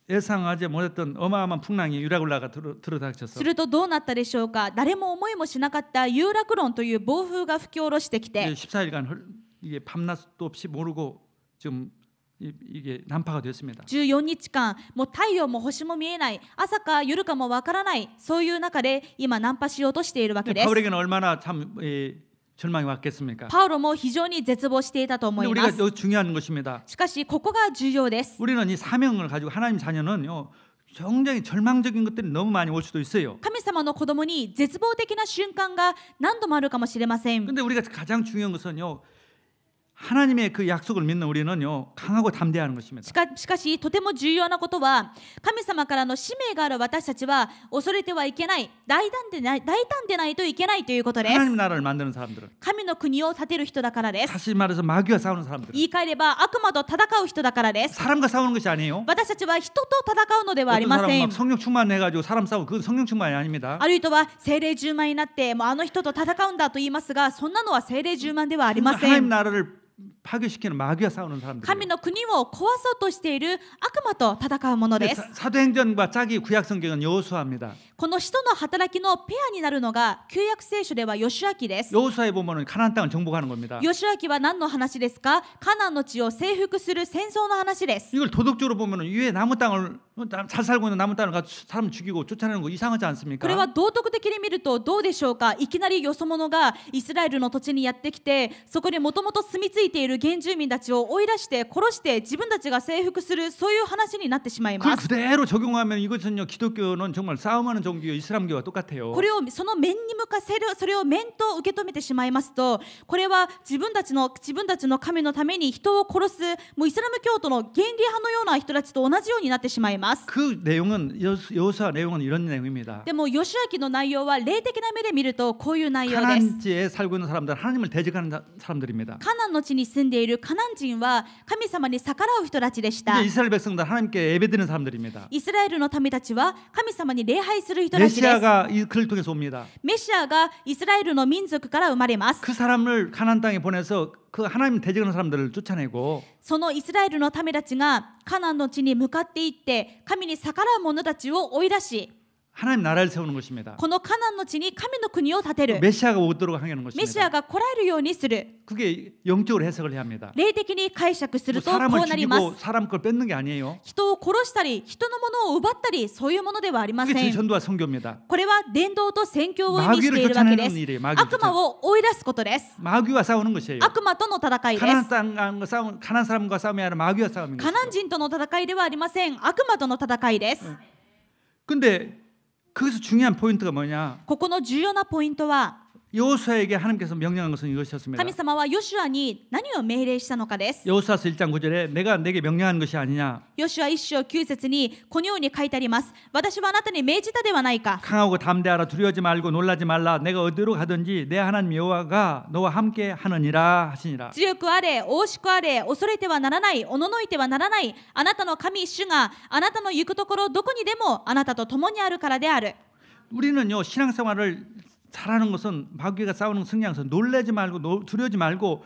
예상하지 못했던 어마어마한 풍랑이 유락 올라가 들어닥쳐서 するとどうなったでしょうか。誰も思いもしなかった有楽論という暴風が吹き下ろしてきて 14일간 이게 밤낮도 없이 모르고 지금 이게 난파가 됐습니다. 14日間もう太陽も星も見えない、朝か夜かもわからない、そういう中で今難破しようとしているわけです。 바울에게는 얼마나 참 절망이 왔겠습니까? パウロも非常に絶望していたと思 근데 いま 우리가 す。 중요한 것입니다. しかしここが重要です。 우리는 이 사명을 가지고 하나님 자녀는요 굉장히 절망적인 것들이 너무 많이 올 수도 있어요. 神様の子供に絶望的な瞬間が何度もあるかもしれません。 근데 우리가 가장 중요한 것은요 하나님의 그 약속을 믿는 우리는요 강하고 담대하는 것입니다. しかしとても重要なことは神様からの使命がある私たちは恐れてはいけない、大胆でないといけないということです。 하나님 나라를 만드는 사람들은 神の国を建てる人だからです。 다시 말해서 마귀와 싸우는 사람들은 言い換えれば悪魔と戦う人だからです。 사람과 싸우는 것이 아니에요. 私たちは人と戦うのではあり 어떤 ま 사람은 せん 막 。 성령 충만해가지고 사람 싸우고 그건 성령 충만이 아닙니다. ある人は聖霊充満になってもうあの人と戦うんだと言いますが、そんなのは聖霊充満ではありませ 하나님 ん。 나라를 파괴시키는 마귀와 싸우는 사람들. 神の国を壊そうとしている悪魔と戦うものです。 사도행전과 짝이 구약 성경은 여호수아입니다. この使徒の働きのペアになるのが旧約聖書ではヨシュア記です。 여호수아에 보면은 가나안 땅을 정복하는 겁니다. ヨシュア記は何の話ですか。カナンの地を征服する戦争の話です。 이걸 도덕적으로 보면은 위에 남은 땅을 잘 살고 있는 남은 땅을 가서 사람 죽이고 쫓아내는 거 이상하지 않습니까? これは道徳的に見るとどうでしょうか。いきなりよそ者がイスラエルの土地にやってきて、そこにもともと住み着いている原住民たちを追い出して殺して自分たちが征服する、そういう話になってしまい 그걸 ます。 그대로 적용하면 이것은요 기독교는 정말 싸움하는 종교요 이슬람교와 똑같아요. これをその面に向かせる、それを面と受け止めてしまいますと、これは自分たちの神のために人を殺す、もうイスラム教徒の原理派のような人たちと同じようになってしまいます。 그 내용은 여호수아 내용은 이런 내용입니다. でもヨシュア記の内容は霊的な目で見るとこういう内容です。 가나안지에 살고 있는 사람들 하나님을 대적하는 사람들입니다. カナンの地に住住んでいるカナン人は神様に逆らう人たちでした。 이제 이스라엘 백성들 하나님께 예배드리는 사람들입니다. イスラエルの民たちは神様に礼拝する人たちです。 메시아가 이 그를 통해서 옵니다. メシアがイスラエルの民族から生まれます。 그 사람을 가나안 땅에 보내서 그 하나님 대적하는 사람들을 쫓아내고 そのイスラエルの民たちがカナンの地に向かって行って神に逆らう者たちを追い出し、 하나님 나라를 세우는 것입니다. このカナンの地に神の国を建てる。 메시아가 오도록 하는 メシア 것입니다. が来られるようにする。 그게 영적으로 해석을 해야 합니다. 霊的に解釈す 뭐 るとこう 사람을 なりま 죽이고 す。 사람 걸 뺏는 게 아니에요. 人を殺したり人のものを奪ったりそういうものではありま 그게 せん。 전도와 선교입니다. これは伝道と宣教を意味してい 마귀를 るわけで 쫓아내는 す。 일이에요. 마귀를 悪魔を追い出すことです 마귀와 싸우는 것이에요. 悪魔との戦いで 가난한 す。 사람과 싸움, 가난한 사람과 싸움이 아니라 마귀와 싸움인 カナン 것이죠. 人との戦いではありません。悪魔との戦いです。 근데 거기서 중요한 포인트가 뭐냐? ここの重要なポイントは 여호수아에게 하나님께서 명령한 것은 이것이었습니다. 神様はヨシュアに何を命令したのかです。 여호수아서 1장 9절에 내가 내게 명령한 것이 아니냐? ヨシュア1章9節にこのように書いてあります。私はあなたに命じたではないか。 강하고 담대하라 두려워하지 말고 놀라지 말라 내가 어디로 가든지 내 하나님 여호와가 너와 함께 하느니라 하시니라. 強くあれ、大しくあれ、恐れてはならない、おののいてはならない。あなたの神主があなたの行くところどこにでもあなたと共にあるからである。 우리는요 신앙생활을 잘하는 것은 마귀가 싸우는 승리하면서 놀라지 말고 두려워지 말고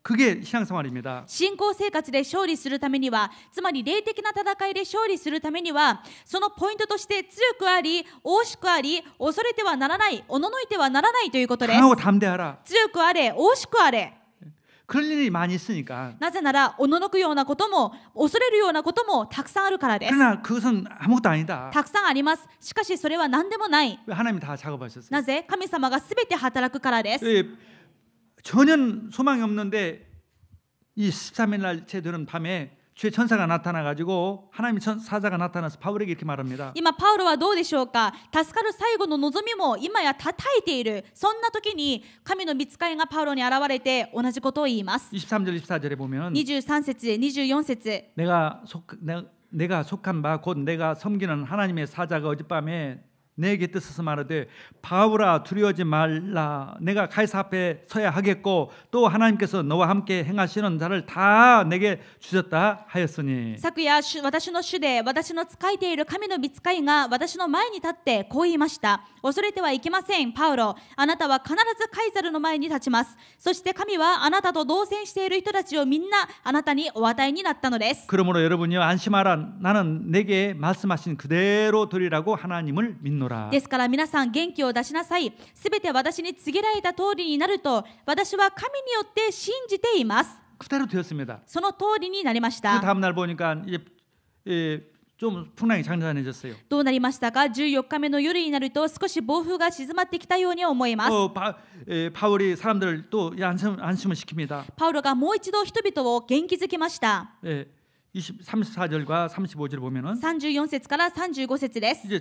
그게 신앙생활입니다. 信仰生活で勝利するためには、つまり霊的な戦いで勝利するためには、そのポイントとして強くあり、大しくあり、恐れてはならない、おののいてはならないということです。 강하고 담대하라. 強くあれ、大しくあれ。 그럴 일이 많이 있으니까. なぜなら、おののくようなことも、恐れるようなこともたくさんあるからです。 그러나 그것은 아무것도 아니다. たくさんあります。しかしそれは何でもない。 하나님이 다 작업하셨어요. なぜ？神様がすべて働くからです。 예, 전혀 소망이 없는데 이 13일 날째 되는 밤에 주의 천사가 나타나가지고 하나님의 사자가 나타나서 바울에게 이렇게 말합니다. 今パウロはどうでしょうか。助かる最後の望みも今や叩いている。そんな時に神の御使いがパウロに現れて同じことを言います。 23절 24절에 보면 23節24節 내가 속한 바 곧 내가 섬기는 하나님의 사자가 어젯밤에 내게 뜻해서 말하되 바울아 두려워하지 말라 내가 가이사 앞에 서야 하겠고 또 하나님께서 너와 함께 행하시는 자를 다 내게 주셨다 하였으니 昨夜私の主で私の仕えている神の御使いが私の前に立ってこう言いました。恐れてはいけませんパウロ、あなたは必ずカイザルの前に立ちます。そして神はあなたと同戦している人たちをみんなあなたにお与えになったのです。 그러므로 여러분이요 안심하라 나는 내게 말씀하신 그대로 되리라고 하나님을 믿노라. ですから皆さん元気を出しなさい。すべて私に告げられた通りになると私は神によって信じています。 그대로 되었습니다. その通りになりまし 그 た。 다음 날 보니까 이제 좀 풍랑이 잔잔해졌어요. どうなりましたか。14日目の夜になると少し暴風が静まってきたように思います。 바울이 사람들을 또 안심을 시킵니다. パウロがもう一度人々を元気づけました。 34절과 35절 보면은 34節から35節です。 이제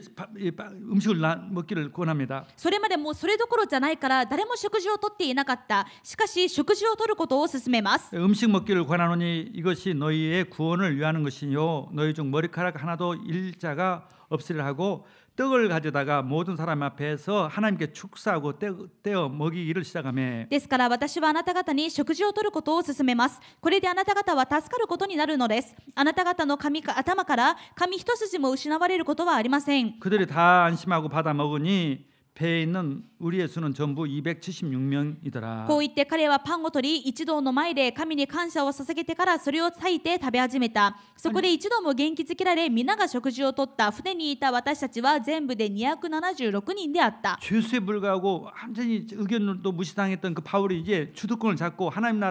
음식을 먹기를 권합니다. それまでもそれどころじゃないから誰も食事をとっていなかった。しかし食事をとることを勧めます。 음식 먹기를 권하노니 이것이 너희의 구원을 위하는 것이요 너희 중 머리카락 하나도 일자가 없으리라 하고 떡을 가져다가 모든 사람 앞에서 하나님께 축사하고 떼어 먹이기를 시작하며 ですから私はあなた方に食事をとることを勧めます。これであなた方は助かることになるのです。あなた方の頭から髪一筋も失われることはありません。 그들이 다 안심하고 받아 먹으니 배에 있는 우리의 수는 전부 276명이더라. こう言って彼はパンを取り一同の前で神に感謝を捧げてからそれを裂いて食べ始めた。そこで一同も元気づけられ皆が食事をとった。船にいた私たちは全部で276人であった。 죄수에 불과하고 완전히 의견도 무시당했던 그 바울이 이제 주도권을 잡고 하나님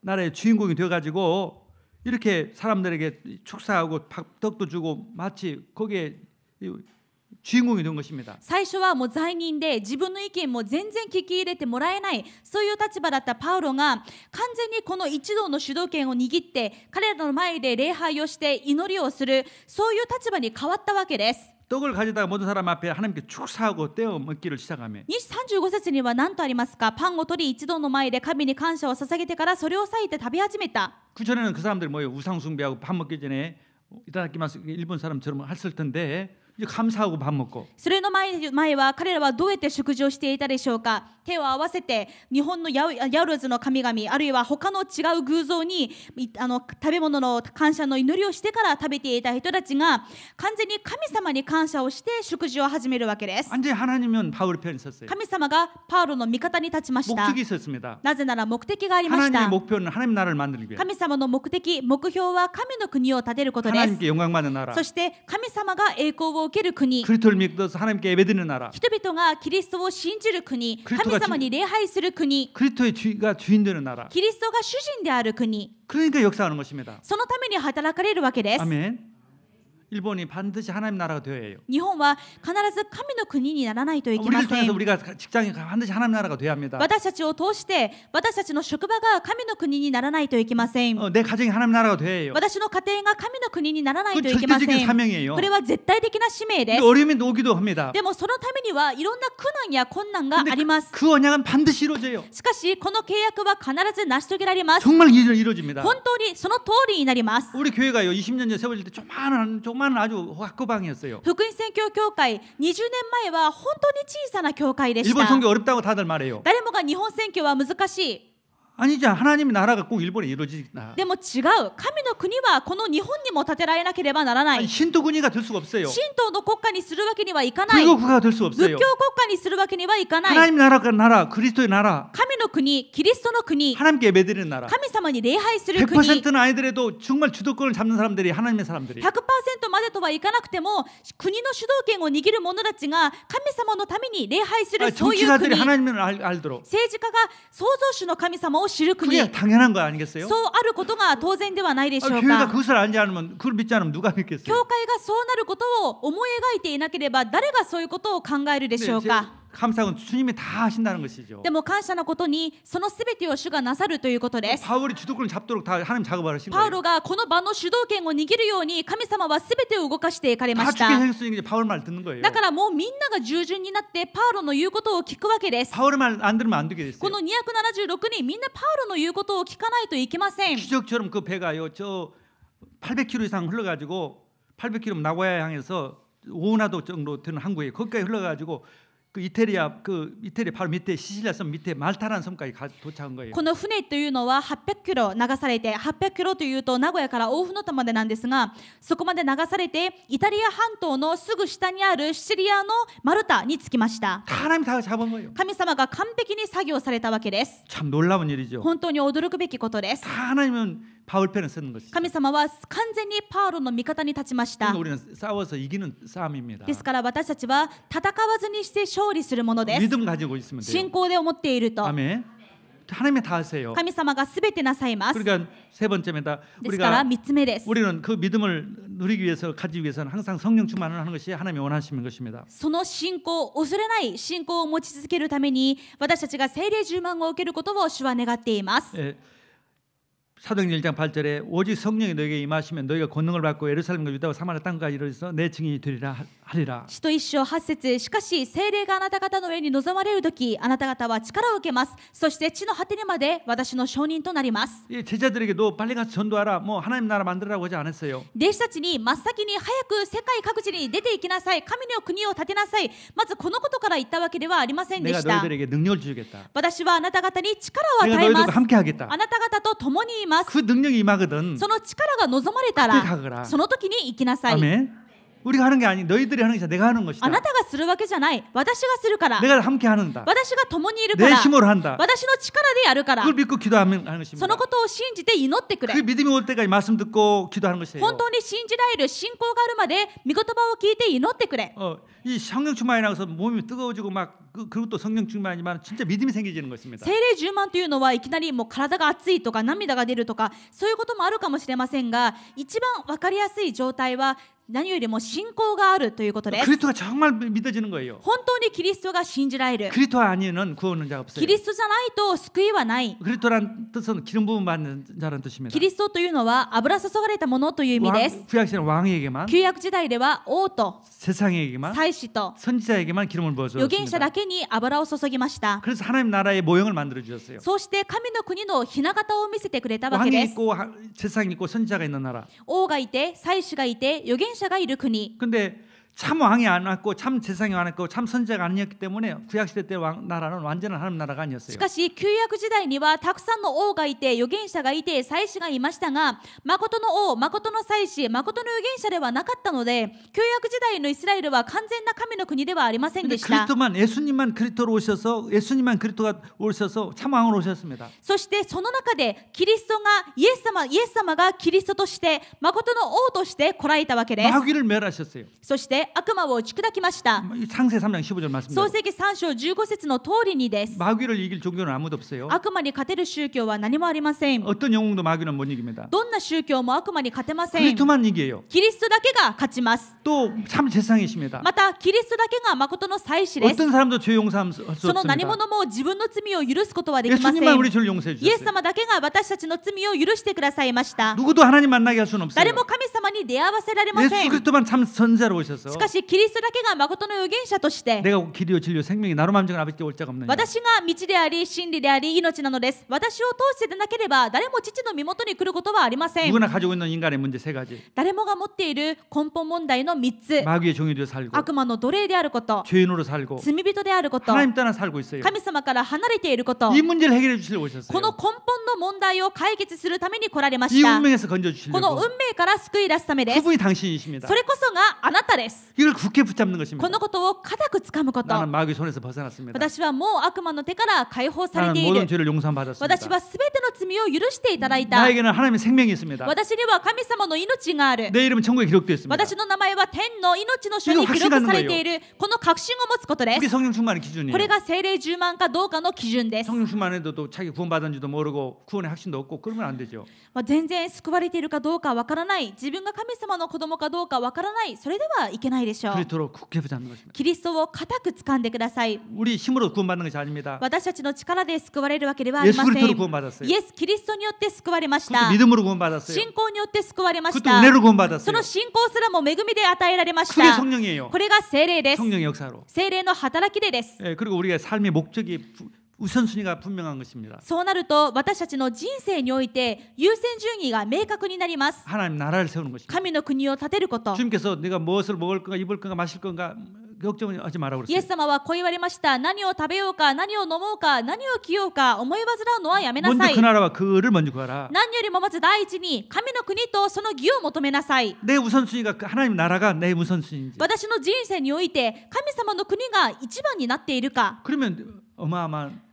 나라의 주인공이 되어가지고 이렇게 사람들에게 축사하고 떡도 주고 마치 거기에 주인공이 된 것입니다. 最初はもう罪人で自分の意見も全然聞き入れてもらえない、そういう立場だったパウロが完全にこの一同の主導権を握って彼らの前で礼拝をして祈りをする、そういう立場に変わったわけです。 떡을 가져다가 모든 사람 앞에 하나님께 축사하고 떼어 먹기를 시작하며 35節には何とありますか。パンを取り一同の前で神に感謝を捧げてからそれを裂いて食べ始めた。 그 전에는 그 사람들이 뭐예요? 우상 숭배하고 밥 먹기 전에 이따다키마스 일본 사람처럼 했을 텐데 이제 감사하고 밥 먹고 それの前は彼らはどうやって食事をしていたでしょうか。手を合わせて日本のヤルズの神々あるいは他の違う偶像に食べ物の感謝の祈りをしてから食べていた人たちが完全に神様に感謝をして食事を始めるわけです。 완전히 하나님은 바울의 편에 섰어요. 神様がパウロの味方に立ちました。 목적이 있었습니다. なぜなら目的がありまし 하나님의 た。 목표는 하나님 나라를 만들기 위해 神様の目標は神の国を建てることです。 하나님께 영광받는 나라 そして神様が栄光を受ける国、 그리스도를 믿어서 하나님께 예배드리는 나라 人々がキリストを信じる国、 キリストが神様に礼拝する国、 그리스도의 주가 주인 되는 나라 キリストが主人である国、 그러니까 역사하는 것입니다. そのために働かれるわけです。 아멘. 일본이 반드시 하나님 나라가 되어야 해요. 日本は必ず神の国にならないといけま 우리를 せ 통해서 ん。 우리가 직장에 반드시 하나님 나라가 돼야 합니다. 私たちを通して私たちの職場が神の国にならないといけません。 내 가정이 하나님 나라가 돼야 해요. 私の家庭が神の国にならない 그 といけませ 절대적인 ん。 사명이에요. これは絶対的な使命で 근데 す。 어려움이 오기도 합니다. でもそのためにはいろんな苦難や困難があります。 그 언약은 반드시 이루어져요. しかしこの契約は必ず成し遂げられます。 정말 이루어집니다. 本当にその通りになります。 우리 교회가요 20년 전 세워질 때 조그마한 아주 학구방이었어요. 福音宣教協会20年前は本当に小さな教会でし 일본 た。 선교 어렵다고 다들 말해요. 誰もが日本宣教は難しい。 아니죠. 하나님의 나라가 꼭 일본에 이루어지나. でも違う。神の国はこの日本にも建てられなければならな 아니, い。 신토군이가 될 수가 없어요. 神道の国家にするわけにはいかない。 불교국가가 될 수 仏教 없어요. 国家にするわけにはいかない。 하나님 나라, 그리스도의 나라, 神の国、キリストの国、 하나님께 예배드리는 나라. 神様に礼拝する国。 100%는 아니더라도 정말 주도권을 잡는 사람들이 하나님의 사람들이. 100% までとはいかなくても国の主導権を握る者たちが神様のために礼拝するそういう 정치가들이 国。 하나님을 알도록. 政治家が創造主の神様を知る国。 그게 당연한 거 아니겠어요? そうあることが当然ではないでしょう 교회가 か。 그것을 알지 않으면 그걸 믿지 않으면 누가 믿겠어요? 教会がそうなることを思い描いていなければ誰がそういうことを考えるでしょう 제 か。 감사한 건 주님이 다 하신다는 것이죠. でも感謝なことにそのすべてを主がなさるということです。 바울이 주도권을 잡도록 다 하나님 작업을 하신 パウ 거예요. ロがこの場の主導権を握るように神様はすべてを動かしていかれま 다 し 죽게 た。 생겼으니 이제 바울 말 듣는 거예요. だからもうみんなが従順になってパウロの言うことを聞くわけです。 바울의 말 안 들으면 안 되게 됐어요. この276人みんなパウロの言うことを聞かないといけません。 기적처럼 그 배가요 저 800km 이상 흘러가지고 800km 나고야 향해서 오나도 정도 되는 항구에 거기까지 흘러가지고 그 이태리아 바로 밑에 시실리아 섬 밑에 말타라는 섬까지 도착한 거예요. この船というのは800キロ流されて、800キロというと名古屋から大船渡までなんですが、そこまで流されてイタリア半島のすぐ下にあるシチリアのマルタに着きました。 다 하나님 다 잡은 거예요. 神様が完璧に作業されたわけです。 참 놀라운 일이죠. 本当に驚くべきことです。 다 하나님은 바울 편에 쓰는 것이죠. 神様は完全にパウロの味方に立ちました。 그러니까 우리는 싸워서 이기는 싸움입니다. ですから私たちは戦わずにして勝利するものです。 믿음 가지고 있으면 돼요. 信仰で思っていると 아멘. 하나님이 다 하세요. 神様がすべてなさいます。 그러니까 세 번째입니다. ですから 우리가 3つ目です。 우리는 그 믿음을 누리기 위해서 가지기 위해서는 항상 성령 충만을 하는 것이 하나님이 원하시는 것입니다. その信仰、恐れない信仰を持ち続けるために私たちが聖霊充満を受けることを主は願っています。 예, 사도행전 1장 8절에 오직 성령이 너에게 임하시면 너희가 권능을 받고 예루살렘과 유다와 사마리아 땅까지 이르러서 내 증인이 되리라 하리라. 使徒一章8節、しかし聖霊があなた方の上に臨まれるとき、あなた方は力を受けます。そして地の果てにまで私の証人となります。 이 제자들에게도 빨리 가서 전도하라. 뭐 하나님 나라 만들라고 하지 않았어요. 弟子たちに真っ先に早く世界各地に出て行きなさい。神の国を建てなさい。まずこのことから言ったわけではありませんで 내가 した。 너희들에게 능력을 주겠다. 私はあなた方に力を 내가 与えま 너희들과 す。 함께 하겠다. あなた方と共にいます。 그 능력이 임하거든. その力が望まれた 그때 가거라. ら、その時に行きなさい。 아멘. 우리가 하는 게 아니 너희들이 하는 게 아니라 내가 하는 것이다. あなたがするわけじゃない。私がするから。 내가 함께 하는다. 私が共にいるか 내 ら。 힘으로 한다. 私の力でやるから。 그걸 믿고 기도하는 そ 것입니다. のことを信じて祈ってくれ 그 。 믿음이 올 때까지 말씀 듣고 기도하는 것이에요. 本当に信じられる信仰があるまで御言葉を聞いて祈ってくれ。 이 성령 충만이라고 해서 몸이 뜨거워지고 막 그리고 또 성령 충만이지만 진짜 믿음이 생기지는 것입니다. 聖霊充満というのはいきなりもう体が熱いとか涙が出るとかそういうこともあるかもしれませんが、一番わかりやすい状態は何よりも信仰があるということです。 그리스도가 정말 믿어지는 거예요. 本当にキリストが信じられる。 그리스도 아니면 구원은 자 없어요. キリストじゃないと救いはない。 그리스도란 뜻은 기름 부음 받는 자라는 뜻입니다. キリストというのは油注がれたものという意味です。 구약시대는 왕에게만 旧約時代では王と 세상에게만 祭司と 선지자에게만 기름을 預言者 부어주었습니다. だけに油を注ぎました。 그래서 하나님 나라의 모형을 만들어 주셨어요. そうして神の国の雛形を見せてくれたわけ 왕이 です。 있고 세상이 있고 선지자가 있는 나라. 王がいて祭司がいて預言者がいる国。 근데 참 왕이 안 왔고 참 재상이 안 왔고 참 선지자가 아니었기 때문에 구약 시대 때 나라는 완전한 하나님 나라가 し 아니었어요. かし旧約時代にはたくさんの王がいて預言者がいて祭司がいましたが、誠の王、誠の祭司、誠の預言者ではなかったので、旧約時代のイスラエルは完全な神の国ではありません 근데 でした。 그리스도만 예수님만 그리스도로 오셔서 예수님만 그리스도가 오셔서 참 왕으로 오셨습니다. そしてその中でキリストがイエス様がキリストとして誠の王として来られたわけです。 마귀를 멸하셨어요. そして悪魔を打ち砕きました。 창세 3장 15절 말씀대로 創世記3章15節の通りにです。 마귀를 이길 종교는 아무도 없어요. 悪魔に勝てる宗教は何もありません。 어떤 영웅도 마귀는 못 이깁니다. どんな宗教も悪魔に勝てません。 그리스도만 이겨요. キリストだけが勝ちます。 또 참 재상이십니다. またキリストだけが誠の祭司です。 어떤 사람도 죄 용서할 수 その何 없습니다. 者も自分の罪を許すことはできません。 예수님만 우리 죄를 용서해 イエス 주셨어요. 様だけが私たちの罪を許してくださいました。 누구도 하나님 만나게 할 수는 없어요. 誰も神様に出会わせられませ 예수 ん。 그리스도만 참 선지자로 오셔서 しかしキリストだけが誠の預言者として 내가 길이요 진리요 생명이 나로 만정한 아버지께 올 자가 없느냐. 私が道であり真理であり命なのです。私を通してでなければ誰も父の身元に来ることはありません。 누구나 가지고 있는 인간의 문제 세 가지. 誰もが持っている根本問題の3つ。 마귀의 종이 되어 살고 悪魔の奴隷であること、 죄인으로 살고 罪人であること、 하나님 떠나 살고 있어요. 神様から離れていること、 이 문제를 해결해 주시려 こ 오셨어요. の根本の問題を解決するために来られま 이 した。 운명에서 건져 この 주시려고 運命から救い出すためです。 그분이 당신이십니다. それこそがあなたです。 이걸 굳게 붙잡는 こ 것입니다. のことを固く掴むこと。 나는 마귀 손에서 벗어났습니다. 私はもう悪魔の手から解放され 나는 てい 모든 る。 죄를 용서받았습니다. 私はすべての罪を許していただいた。 나에게는 하나님의 생명이 있습니다. 私には神様の命がある。 내 이름은 천국에 기록되어 있습니다. 私の名前は天の命の書に記録されている。この確信を持つことで 그게 す。 성령 충만의 기준이에요. これが聖霊充満かどうかの基準です。 성령 충만해도 또 자기 구원받은지도 모르고 구원의 확신도 없고 그러면 안 되죠. 全然救われているかどうかわからない、自分が神様の子供かどうかわからない、それではいけないでしょう。 그리스도로 굳게 붙잡는 것입니다. キリストを固く掴んでください。 우리 힘으로 구원받는 것이 아닙니다. 私たちの力で救われるわけではあり 예수 ません。 그리스도로 구원받았어요. イエス・キリストによって救われまし 그것도 た。 믿음으로 구원받았어요. 信仰によって救われまし 그것도 た。 은혜로 そ 구원받았어요. の信仰すらも恵みで与えられまし 그게 た。 성령이에요. これが聖霊です。 성령의 역사로. 聖霊の働きでです。 예, 그리고 우리의 삶의 목적이 우선순위가 분명한 것입니다. そうなると私たちの人生において優先順位が明確になります。 하나님 나라를 세우는 것입니다. 神の国を建てること。 주님께서 내가 무엇을 먹을 건가 입을 건가 마실 건가 걱정하지 말라고 イエ 그랬어요. ス様はこう言われました。何を食べようか、何を飲もうか、何を着ようか、思い煩うのはやめなさ 먼저 い 그 。 나라와 그를 먼저 구하라. 何よりもまず第一に神の国とその義を求めなさい。 내 우선순위가 하나님 나라가 내 우선순위인지. 私の人生において神様の国が一番になっているか。 그러면 어마어마한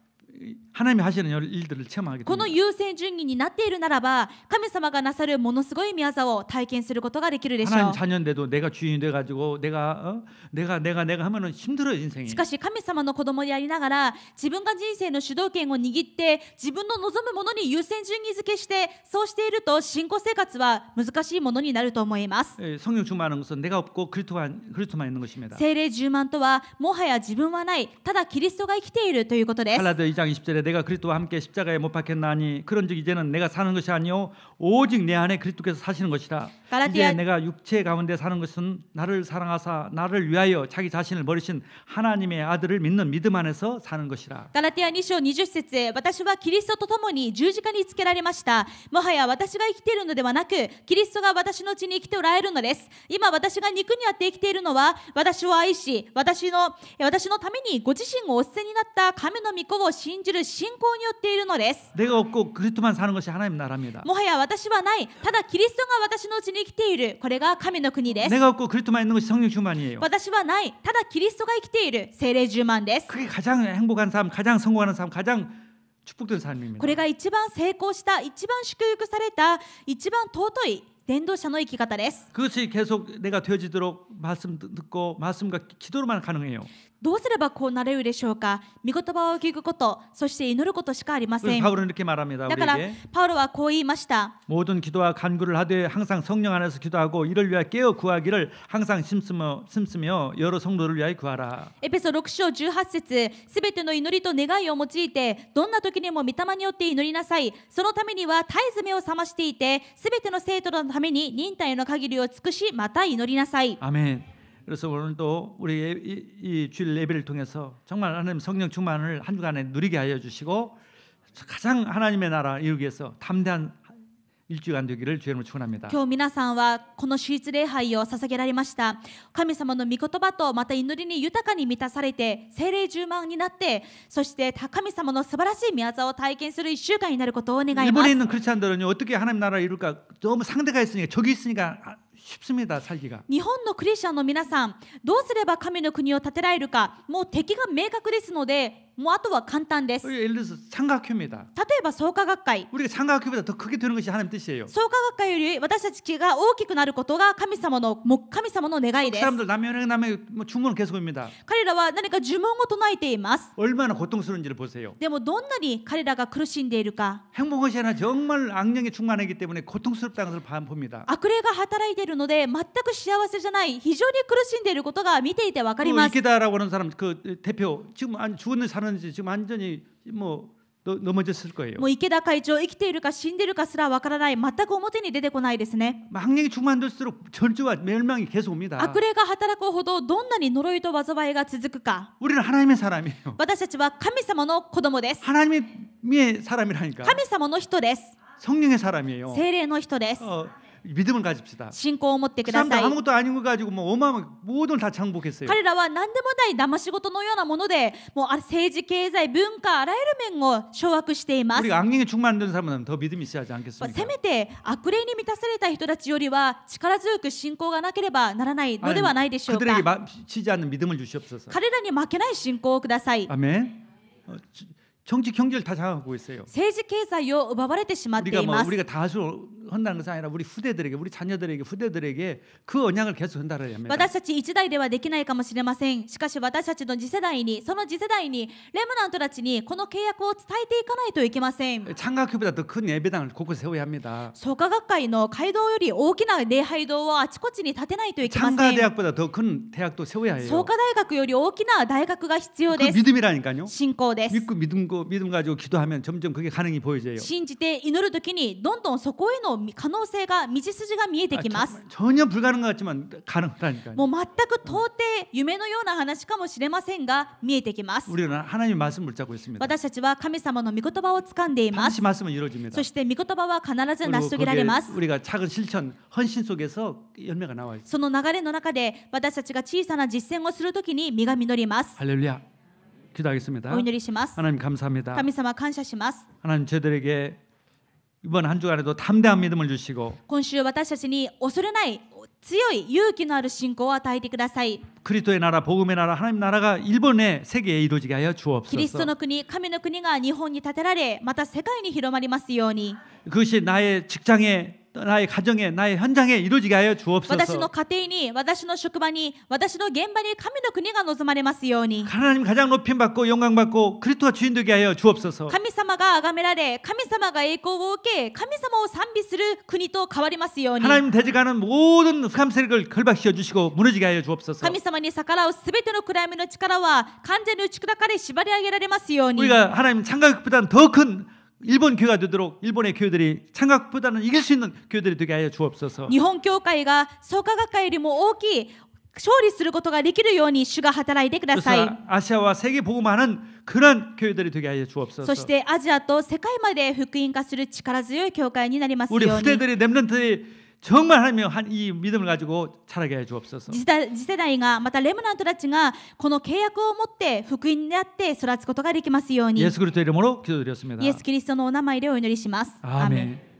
하나님이 하시는 일들을 체험하게 この 됩니다. 優先順位になっているならば、神様がなさるものすごい御業を体験することができるでしょ 하나님 う。 자녀인데도 내가 주인이 돼가지고 내가 하면은 힘들어요 인생이. しかし神様の子供でありながら、自分が人生の主導権を握って自分の望むものに優先順位付けして、そうしていると信仰生活は難しいものになると思います。 예, 성령 충만하는 것은 내가 없고 그리스도만 있는 것입니다. 聖霊充満とはもはや自分はない、ただキリストが生きているということです。 갈라디아 2장 20절에 내가 그리스도와 함께 십자가에 못 박혔나니 그런즉 이제는 내가 사는 것이 아니요 오직 내 안에 그리스도께서 사시는 것이라. 갈라디아- 이제 내가 육체 가운데 사는 것은 나를 사랑하사 나를 위하여 자기 자신을 버리신 하나님의 아들을 믿는 믿음 안에서 사는 것이라. ガラティア2章20節、私はキリストと共に十字架につけられました。もはや私が生きているのではなく、キリストが私のうちに生きておられるのです。今私が肉にあって生きているのは、私を愛し、私のためにご自身をお捨てになった神の御子を信じる信仰によっているのです。 내가 없고 그리스도만 사는 것이 하나님 나라입니다. もはや私はない、ただキリストが私のうちに生きている、これが神の国です。 내가 없고 그리스도만 있는 것이 성령 충만이에요. 私はない、ただキリストが生きている、聖霊充満です。 그게 가장 행복한 삶, 가장 성공하는 삶, 가장 축복된 삶입니다. これが一番成功した、一番祝福された、一番尊い伝道者の生き方です。 그것이 계속 내가 되어지도록 말씀 듣고 말씀과 기도로만 가능해요. どうすればこうなれるでしょうか。御言葉を聞くこと、そして祈ることしかありませ 그래서 ん。 바울은 이렇게 말합니다. だから 우리에게 パウロはこう言いました。 모든 기도와 간구를 하되 항상 성령 안에서 기도하고 이를 위하여 깨어 구하기를 항상 심쓰며 여러 성도를 위하여 구하라. エペソ6章18節、すべての祈りと願いを用いて、どんな時にも御霊によって祈りなさい。そのためには絶えず目を覚ましていて、すべての生徒のために忍耐の限りを尽くし、また祈りなさい。 아멘. 그래서 오늘도 우리 이 주일 예배를 통해서 정말 하나님 성령 충만을 한 주간에 누리게 하여 주시고 가장 하나님의 나라 이루기 위해서 담대한 일주간 되기를 주의 이름으로 축원합니다. 今日皆さんはこの主日礼拝を捧げられました。神様の御言葉とまた祈りに豊かに満たされて聖霊充満になって、そして神様の素晴らしい御業を体験する1週間になることを願いま 일본에 す。 있는 크리스찬들은요 어떻게 하나님 나라를 이룰까 너무 상대가 있으니까 적이 있으니까 쉽습니다 살기가. 日本のクリスチャンの皆さん、どうすれば神の国を建てられるか、もう敵が明確ですので、もうあとは簡単です。例 예를 들어서 창각교입니다. えば創価学会、 우리가 창각교보다 더 크게 되는 것이 하나님 뜻이에요. 創価学会より私たちが大きくなることが神様の願い 그 です。 사람들 남의 주문을 계속합니다. 彼らは何か呪文を唱えています。 얼마나 고통스러운지를 보세요. でもどんなに彼らが苦しんでいるか、 행복하지 않아 정말 악령이 충만하기 때문에 고통스럽다는 것을 봅니다. 悪霊が働いているので全く幸せじゃない、非常に苦しんでいることが見ていてわかります。 이케다라고 하는 사람 그 대표 지금 죽었는지 사는지 지금 완전히 뭐 넘어졌을 거예요. もう池田会長、生きているか死んでいるかすらわからない、全く表に出てこないですね。 악령이 충만될수록 절주와 멸망이 계속 옵니다. 悪霊が働くほどどんなに呪いと災いが続くか。 우리는 하나님의 사람이에요. 私たちは神様の子供です。 하나님의 사람이라니까. 神様の人です。 성령의 사람이에요. 聖霊の人です。 믿음을 가집시다. 信仰を持って 그 くだ 사람들 さい。 아무것도 아닌 거 가지고 뭐 어마어마하게 모든 다 장복했어요. 彼らは何でもない騙し事のようなもので、もう政治、経済、文化、あらゆる面を掌握しています。 우리가 악령에 충만된 사람은 더 믿음이 있어야 하지 않겠습니까? せめて悪霊に満たされた人たちよりは力強く信仰がなければならないのではないでしょう 그들에게 か。 지지 않는 믿음을 주시옵소서. 彼らに負けない信仰をください。 아멘. 정치 경제를 다 장악하고 있어요. 政治経済を奪われてしまって 우리가 い 뭐 ます。 우리가 다수 한다는 것이 아니라 우리 후대들에게, 우리 자녀들에게, 후대들에게 그 언약을 계속 한다는 합니다. 私たち一代ではできないかもしれません。しかし私たちの次世代に、その次世代に、レムナントたちにこの契約を伝えていかないといけません。 창각교보다 더 큰 예배당을 곳곳에 세워야 합니다. 創価学会の街道より大きな礼拝堂をあちこちに建てないといけません。 창가대학보다 더 큰 대학도 세워야 해요. 創価大学より大きな大学が必要 그 です。 믿음이라니까요. 信仰です。 믿음 가지고 기도하면 점점 그게 가능이 보여져요. 信じて祈るときにどんどんそこへの可能性が、道筋が見えてきます。 전혀 불가능한 것 같지만 가능하다니까요. もう全く到底夢のような話かもしれませんが見えてきます。 우리는 하나님의 말씀을 붙잡고 있습니다. 私たちは神様の御言葉を掴んでいます。 반드시 말씀은 이루어집니다. そして御言葉は必ず 그리고 成し遂げられます。 거기에 우리가 작은 실천, 헌신 속에서 열매가 나와요. その流れの中で私たちが小さな実践をするときに実が実ります。 할렐루야. 기도하겠습니다. お祈りします。 하나님 감사합니다. 神様感謝します。 하나님 저희들에게 이번 한 주간에도 담대한 믿음을 주시고 今週私たちに恐れない強い勇気のある信仰を与えてください。 그리스도의 나라, 복음의 나라, 하나님 나라가 일본의 세계에 이루어지게 하여 キリスト 주옵소서. の国、神の国が日本に建てられ、また世界に広まりますように。 그것이 나의 직장에, 나의 가정에, 나의 현장에 이루어지게 하여 私の 주옵소서. 家庭に、私の職場に、私の現場に神の国が望まれますように。 하나님 가장 높임 받고 영광 받고 그리스도가 주인 되게 하여 주옵소서. 神様が崇められ、神様が栄光を受け、神様を賛美する国と変わりますように。 하나님 대적하는 모든 흑암 세력을 결박시켜 주시고 무너지게 하여 주옵소서. 神様に逆らうすべての暗闇の力は完全に打ち砕かれ縛り上げられますように。 우리가 하나님 창각보다는 더 큰 일본 교회가 되도록 일본의 교회들이 창각보다는 이길 수 있는 교회들이 되게 하여 주옵소서. 日本教会が創価学会よりも大きい勝利することができるように主が働いてください。 그래서 아시아와 세계 복음하는 그런 교회들이 되게 하여 주옵소서. そしてアジアと世界まで福音化する力強い教会になりますよう 우리 に。 후대들이 렘넌트의 정말 하나님 이 믿음을 가지고 자라게 해 주옵소서. 次世代がまたレムナントたちがこの契約を持って福音にあって育つことができますように。 예수 그리스도 이름으로 기도드렸습니다. イエス・キリストのお名前でお祈りします。アーメン。